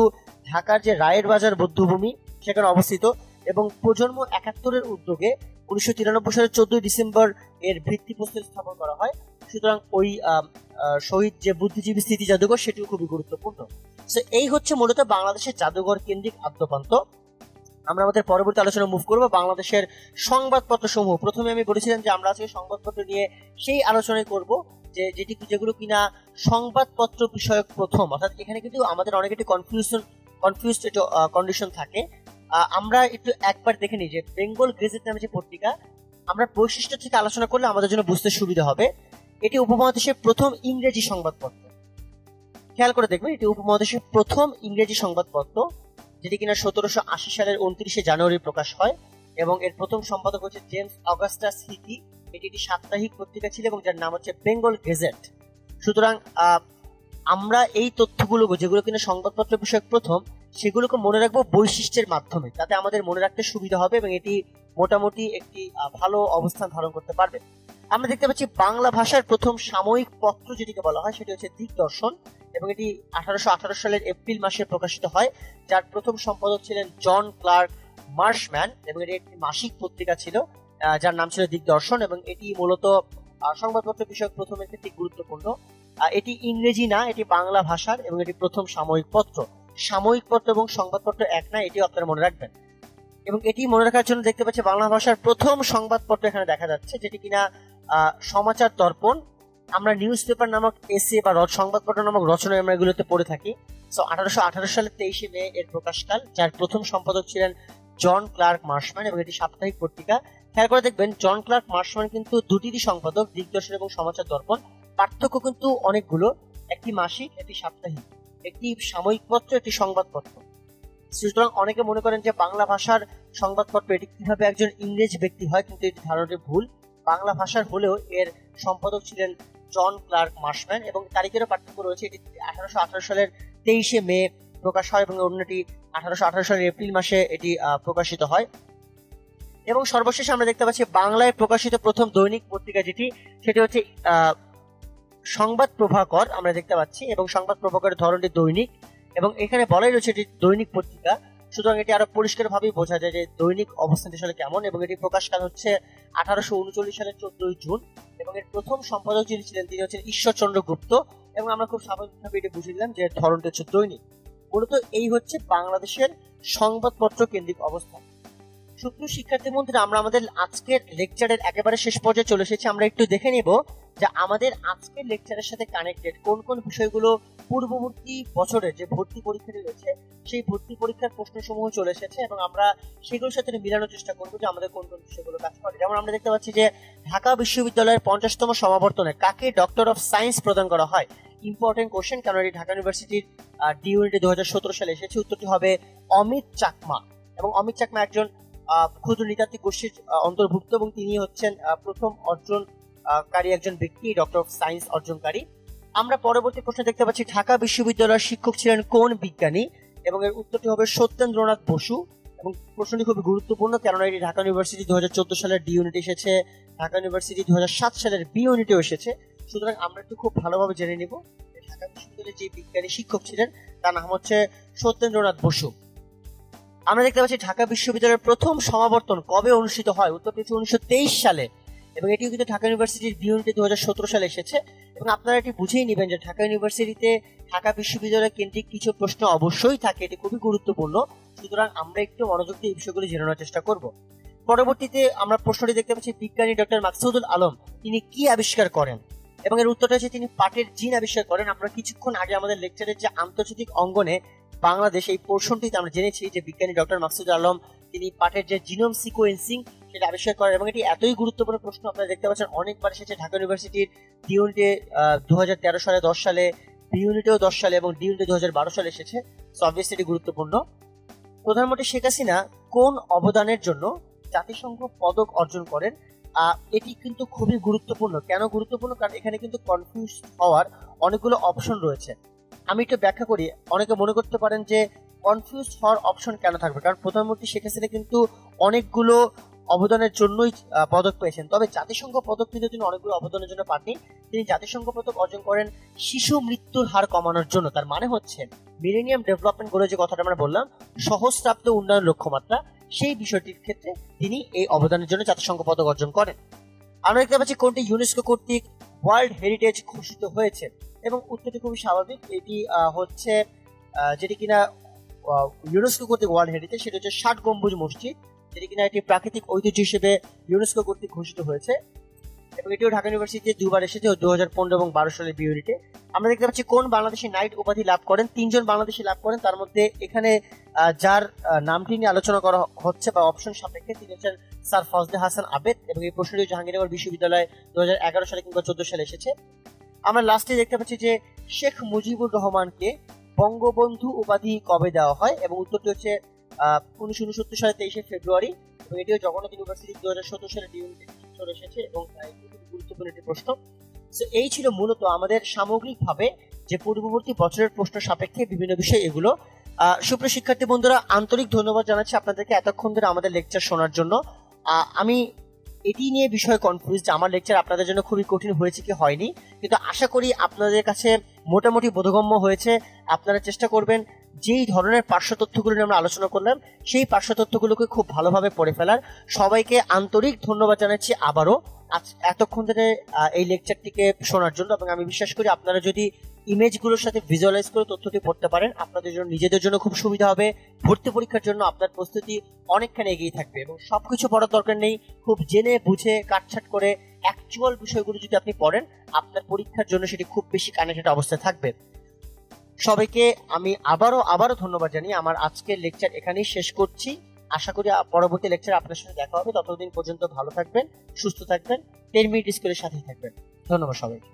ঢাকার যে রায়ের বাজার বৌদ্ধভূমি সেখানে অবস্থিত। এবং প্রজন্ম 71-এর উদ্যোগে 1993 সালের 14 ডিসেম্বর এর ভিত্তিপ্রস্তর স্থাপন করা হয়। সুতরাং ওই শহীদ যে বুদ্ধিজীবী স্মৃতি জাদুঘর সেটিও খুবই গুরুত্বপূর্ণ। সো এই হচ্ছে মূলত বাংলাদেশের জাদুঘর কেন্দ্রিক আদ্যপান্ত। আমরা আমাদের পরবর্তী আলোচনা মুভ করব বাংলাদেশের সংবাদপত্র সমূহ। প্রথমে আমি বলেছিলাম যে আমরা আজকে সংবাদপত্র নিয়ে সেই আলোচনায় করব যেগুলো কিনা সংবাদপত্র বিষয়ক প্রথম, অর্থাৎ এখানে কিন্তু আমাদের অনেক একটি কনফিউজড কন্ডিশন থাকে। আমরা একটু একবার দেখে নিই যে বেঙ্গল গেজেট নামে যে পত্রিকা, আমরা বৈশিষ্ট্য থেকে আলোচনা করলে আমাদের জন্য বুঝতে সুবিধা হবে। এটি উপমহাদেশের প্রথম ইংরেজি সংবাদপত্র, খেয়াল করে দেখবেন, এটি উপমহাদেশের প্রথম ইংরেজি সংবাদপত্র, যেটি কিনা 1780 সালের 29 জানুয়ারি প্রকাশ হয়, এবং এর প্রথম সম্পাদক হচ্ছে জেমস অগাস্টাস হিথি। এটি একটি সাপ্তাহিক পত্রিকা ছিল এবং যার নাম হচ্ছে বেঙ্গল গেজেট। সুতরাং আমরা এই তথ্যগুলো যেগুলো কিনা সংবাদপত্র বিষয়ক প্রথম, সেগুলোকে মনে রাখবো বৈশিষ্ট্যের মাধ্যমে, তাতে আমাদের মনে রাখতে সুবিধা হবে এবং এটি মোটামুটি একটি ভালো অবস্থান ধারণ করতে পারবে। আমরা দেখতে পাচ্ছি বাংলা ভাষার প্রথম সাময়িক পত্র যেটিকে বলা হয় সেটি হচ্ছে দিগদর্শন, এবং এটি 1818 সালের এপ্রিল মাসে প্রকাশিত হয়, যার প্রথম সম্পাদক ছিলেন জন ক্লার্ক মার্শম্যান, এবং এটি একটি মাসিক পত্রিকা ছিল যার নাম ছিল দিগদর্শন। এবং এটি মূলত সংবাদপত্র বিষয়ক প্রথমের ক্ষেত্রে গুরুত্বপূর্ণ। এটি ইংরেজি না, এটি বাংলা ভাষার এবং এটি প্রথম সাময়িক পত্র। সাময়িক পত্র এবং সংবাদপত্র এক না, এটিও আপনারা মনে রাখবেন। এবং এটি মনে রাখার জন্য দেখতে পাচ্ছি বাংলা ভাষার প্রথম সংবাদপত্র এখানে দেখা যাচ্ছে, যেটি কিনা সমাচার দর্পণ। আমরা নিউজ পেপার নামক এসে বা সংবাদপত্র নামক রচনা আমরা এগুলোতে পড়ে থাকি। 1818 সালের 23 মে এর প্রকাশকাল, যার প্রথম সম্পাদক ছিলেন জন ক্লার্ক মার্শম্যান এবং এটি সাপ্তাহিক পত্রিকা। খেয়াল করে দেখবেন জন ক্লার্ক মার্শম্যান কিন্তু দুটিরই সম্পাদক, দিগদর্শন এবং সমাচার দর্পণ। পার্থক্য কিন্তু অনেকগুলো, একটি মাসিক, একটি সাপ্তাহিক, একটি সাময়িক পত্র, একটি সংবাদপত্র। সুতরাং অনেকে মনে করেন যে বাংলা ভাষার সংবাদপত্র এটি কিভাবে একজন ইংরেজ ব্যক্তি হয়, কিন্তু এটি ধারণাটি ভুল। বাংলা ভাষার হলেও এর সম্পাদক ছিলেন জন ক্লার্ক মার্শম্যান এবং তারিখেরও পার্থক্য রয়েছে। এটি 1818 সালের 23 মে প্রকাশ হয় এবং অন্যটি 1818 সালের এপ্রিল মাসে এটি প্রকাশিত হয়। এবং সর্বশেষে আমরা দেখতে পাচ্ছি বাংলায় প্রকাশিত প্রথম দৈনিক পত্রিকা যেটি, সেটি হচ্ছে সংবাদ প্রভাকর আমরা দেখতে পাচ্ছি, এবং সংবাদ প্রভাকরের ধরনটি দৈনিক এবং এখানে বলাই রয়েছে এটি দৈনিক পত্রিকা। সুতরাং এটি আরো পরিষ্কার ভাবেই বোঝা যায় যে দৈনিক অবস্থান আসলে কেমন। এবং এটি প্রকাশকাল হচ্ছে 1839 সালের 14 জুন এবং এর প্রথম সম্পাদক যিনি ছিলেন তিনি হচ্ছেন ঈশ্বরচন্দ্র গুপ্ত। এবং আমরা খুব স্বাভাবিকভাবে এটি বুঝে নিলাম যে ধরনটি হচ্ছে দৈনিক। মূলত এই হচ্ছে বাংলাদেশের সংবাদপত্র কেন্দ্রিক অবস্থান। সুপ্রিয় শিক্ষার্থী বন্ধুরা, আমরা আমাদের আজকের লেকচারের একেবারে শেষ পর্যায়ে চলে এসেছি। আমরা একটু দেখে নেব যে আমাদের আজকের লেকচারের সাথে কানেক্টেড কোন কোন বিষয়গুলো পূর্ববর্তী বছরের যে ভর্তি পরীক্ষাটি রয়েছে সেই ভর্তি পরীক্ষার প্রশ্নসমূহ চলে এসেছে এবং আমরা সেগুলোর সাথে মিলানোর চেষ্টা করবো যে আমাদের কোন কোন বিষয়গুলো কাজ করে। যেমন আমরা দেখতে পাচ্ছি যে ঢাকা বিশ্ববিদ্যালয়ের 50তম সমাবর্তনে কাকে ডক্টর অফ সায়েন্স প্রদান করা হয়। ইম্পর্টেন্ট কোশ্চেন, কারণ এটি ঢাকা ইউনিভার্সিটির ডি ইউনিটে 2017 সালে এসেছে। উত্তরটি হবে অমিত চাকমা। এবং অমিত চাকমা একজন ক্ষুদ্র নৃতাত্ত্বিক গোষ্ঠীর অন্তর্ভুক্ত এবং তিনি হচ্ছেন প্রথম অর্জনকারী একজন ব্যক্তি, ডক্টর অফ সায়েন্স অর্জনকারী। আমরা পরবর্তী প্রশ্ন দেখতে পাচ্ছি ঢাকা বিশ্ববিদ্যালয়ের শিক্ষক ছিলেন কোন বিজ্ঞানী, এবং এর উত্তরটি হবে সত্যেন্দ্রনাথ বসু। এবং প্রশ্নটি খুবই গুরুত্বপূর্ণ, কেননা এটি ঢাকা ইউনিভার্সিটি 2014 সালের ডি ইউনিটে এসেছে, ঢাকা ইউনিভার্সিটি 2007 সালের বি ইউনিটেও এসেছে। সুতরাং আমরা একটু খুব ভালোভাবে জেনে নিব ঢাকা বিশ্ববিদ্যালয়ের যে বিজ্ঞানী শিক্ষক ছিলেন তার নাম হচ্ছে সত্যেন্দ্রনাথ বসু। আমরা দেখতে পাচ্ছি ঢাকা বিশ্ববিদ্যালয়ের প্রথম সমাবর্তন কবে অনুষ্ঠিত হয়। উত্তরটি হচ্ছে 1923 সালে এবং এটিও কিন্তু ঢাকা ইউনিভার্সিটির বি ইউনিটে 2017 সালে এসেছে। এবং আপনারা এটি বুঝেই নেবেন যে ঢাকা ইউনিভার্সিটিতে ঢাকা বিশ্ববিদ্যালয় কেন্দ্রিক কিছু প্রশ্ন অবশ্যই থাকে, এটি খুবই গুরুত্বপূর্ণ। সুতরাং আমরা একটু মনোযোগ দিয়ে এই বিষয়গুলি জেনে নেওয়ার চেষ্টা করব। পরবর্তীতে আমরা প্রশ্নটি দেখতে পাচ্ছি বিজ্ঞানী ডক্টর মাকসুদুল আলম তিনি কি আবিষ্কার করেন, এবং এর উত্তরটা হচ্ছে তিনি পাটের জিন আবিষ্কার করেন। আমরা কিছুক্ষণ আগে আমাদের লেকচারের যে আন্তর্জাতিক অঙ্গনে বাংলাদেশ এই পোর্শনটিতে আমরা জেনেছি যে বিজ্ঞানী ডক্টর মাকসুদুল আলম তিনি পাটের যে জিনোম সিকোয়েন্সিং সেটা আবিষ্কার করেন। এবং এটি এতই গুরুত্বপূর্ণ প্রশ্ন, আপনারা দেখতে পাচ্ছেন অনেকবার এসেছে ঢাকা ইউনিভার্সিটির ডি ইউনিটে 2013 সালে, 10 সালে, বি ইউনিটেও 10 সালে এবং ডি ইউনিটে 2012 সালে এসেছে। সো অবভিয়াসলি এটি গুরুত্বপূর্ণ। প্রধানমন্ত্রী শেখ হাসিনা কোন অবদানের জন্য জাতিসংঘ পদক অর্জন করেন, এটি কিন্তু খুবই গুরুত্বপূর্ণ। কেন গুরুত্বপূর্ণ? কারণ এখানে কিন্তু কনফিউজ হওয়ার অনেকগুলো অপশন রয়েছে। আমি একটু ব্যাখ্যা করি। অনেকে মনে করতে পারেন যে কনফিউজ হওয়ার অপশন কেন থাকবে, কারণ প্রধানমন্ত্রী শেখ হাসিনা কিন্তু অনেকগুলো অবদানের জন্যই পদক পেয়েছেন, তবে জাতিসংঘ পদক কিন্তু তিনি অনেকগুলো অবদানের জন্য পাননি। তিনি জাতিসংঘ পদক অর্জন করেন শিশু মৃত্যুর হার কমানোর জন্য। তার মানে হচ্ছে মিলেনিয়াম ডেভেলপমেন্ট গোলের যে কথাটা আমরা বললাম, সহস্রাব্দ উন্নয়ন লক্ষ্যমাত্রা, সেই বিষয়টির ক্ষেত্রে তিনি এই অবদানের জন্য জাতিসংঘ পদক অর্জন করেন। আমরা দেখতে পাচ্ছি কোনটি ইউনেস্কো কর্তৃক ওয়ার্ল্ড হেরিটেজ ঘোষিত হয়েছে, এবং উত্তরটি খুবই স্বাভাবিক। এটি হচ্ছে যেটি কিনা ইউনেস্কো কর্তৃক ওয়ার্ল্ড হেরিটেজ, সেটা হচ্ছে 60 গম্বুজ মসজিদ, যেটি কিনা একটি প্রাকৃতিক ঐতিহ্য হিসেবে ইউনেস্কো কর্তৃক ঘোষিত হয়েছে। এবং এটিও ঢাকা ইউনিভার্সিটিতে দুবার এসেছে, 2015 এবং 12 সালের বি ইউনিটে। আমরা দেখতে পাচ্ছি কোন বাংলাদেশি নাইট উপাধি লাভ করেন, 3 জন বাংলাদেশি লাভ করেন। তার মধ্যে এখানে যার নামটি নিয়ে আলোচনা করা হচ্ছে বা অপশন সাপেক্ষে তিনি হচ্ছেন স্যার ফজলে হাসান আবেদ, এবং এই প্রশ্নটি জাহাঙ্গীরনগর বিশ্ববিদ্যালয় 2011 সালে কিংবা 14 সালে এসেছে। আমরা লাস্টে দেখতে পাচ্ছি যে শেখ মুজিবুর রহমানকে বঙ্গবন্ধু উপাধি কবে দেওয়া হয়, এবং উত্তরটি হচ্ছে 1969 সালের 23 ফেব্রুয়ারি, এবং এটিও জগন্নাথ ইউনিভার্সিটি 2017 সালে চলে এসেছে এবং গুরুত্বপূর্ণ একটি প্রশ্ন। এই ছিল মূলত আমাদের সামগ্রিকভাবে যে পূর্ববর্তী বছরের প্রশ্ন সাপেক্ষে বিভিন্ন বিষয় এগুলো। সুপ্রিয় শিক্ষার্থী বন্ধুরা, আন্তরিক ধন্যবাদ জানাচ্ছি আপনাদেরকে এতক্ষণ ধরে আমাদের লেকচার শোনার জন্য। আমি এটি নিয়ে বিষয় কনফিউজ যে আমার লেকচার আপনাদের জন্য খুবই কঠিন হয়েছে কি হয়নি, কিন্তু আশা করি আপনাদের কাছে মোটামুটি বোধগম্য হয়েছে। আপনারা চেষ্টা করবেন যেই ধরনের পার্শ্ব তথ্যগুলো নিয়ে আমরা আলোচনা করলাম সেই পার্শ্ব তথ্যগুলোকে খুব ভালোভাবে পড়ে ফেলার। সবাইকে আন্তরিক ধন্যবাদ জানাচ্ছি আবারও এতক্ষণ ধরে এই লেকচারটিকে শোনার জন্য। এবং আমি বিশ্বাস করি আপনারা যদি ইমেজগুলোর সাথে ভিজুয়ালাইজ করে তথ্যটি পড়তে পারেন, আপনাদের জন্য নিজেদের জন্য খুব সুবিধা হবে। ভর্তি পরীক্ষার জন্য আপনার প্রস্তুতি অনেকখানি এগিয়ে থাকবে। এবং সবকিছু পড়ার দরকার নেই, খুব জেনে বুঝে কাটছাট করে অ্যাকচুয়াল বিষয়গুলো যদি আপনি পড়েন, আপনার পরীক্ষার জন্য সেটি খুব বেশি কানেক্টেড অবস্থায় থাকবে। সবাইকে আমি আবারও ধন্যবাদ জানিয়ে আমার আজকের লেকচার এখানেই শেষ করছি। আশা করি পরবর্তী লেকচার আপনার সাথে দেখা হবে। ততদিন পর্যন্ত ভালো থাকবেন, সুস্থ থাকবেন, 10 মিনিট স্কুলের সাথেই থাকবেন। ধন্যবাদ সবাইকে।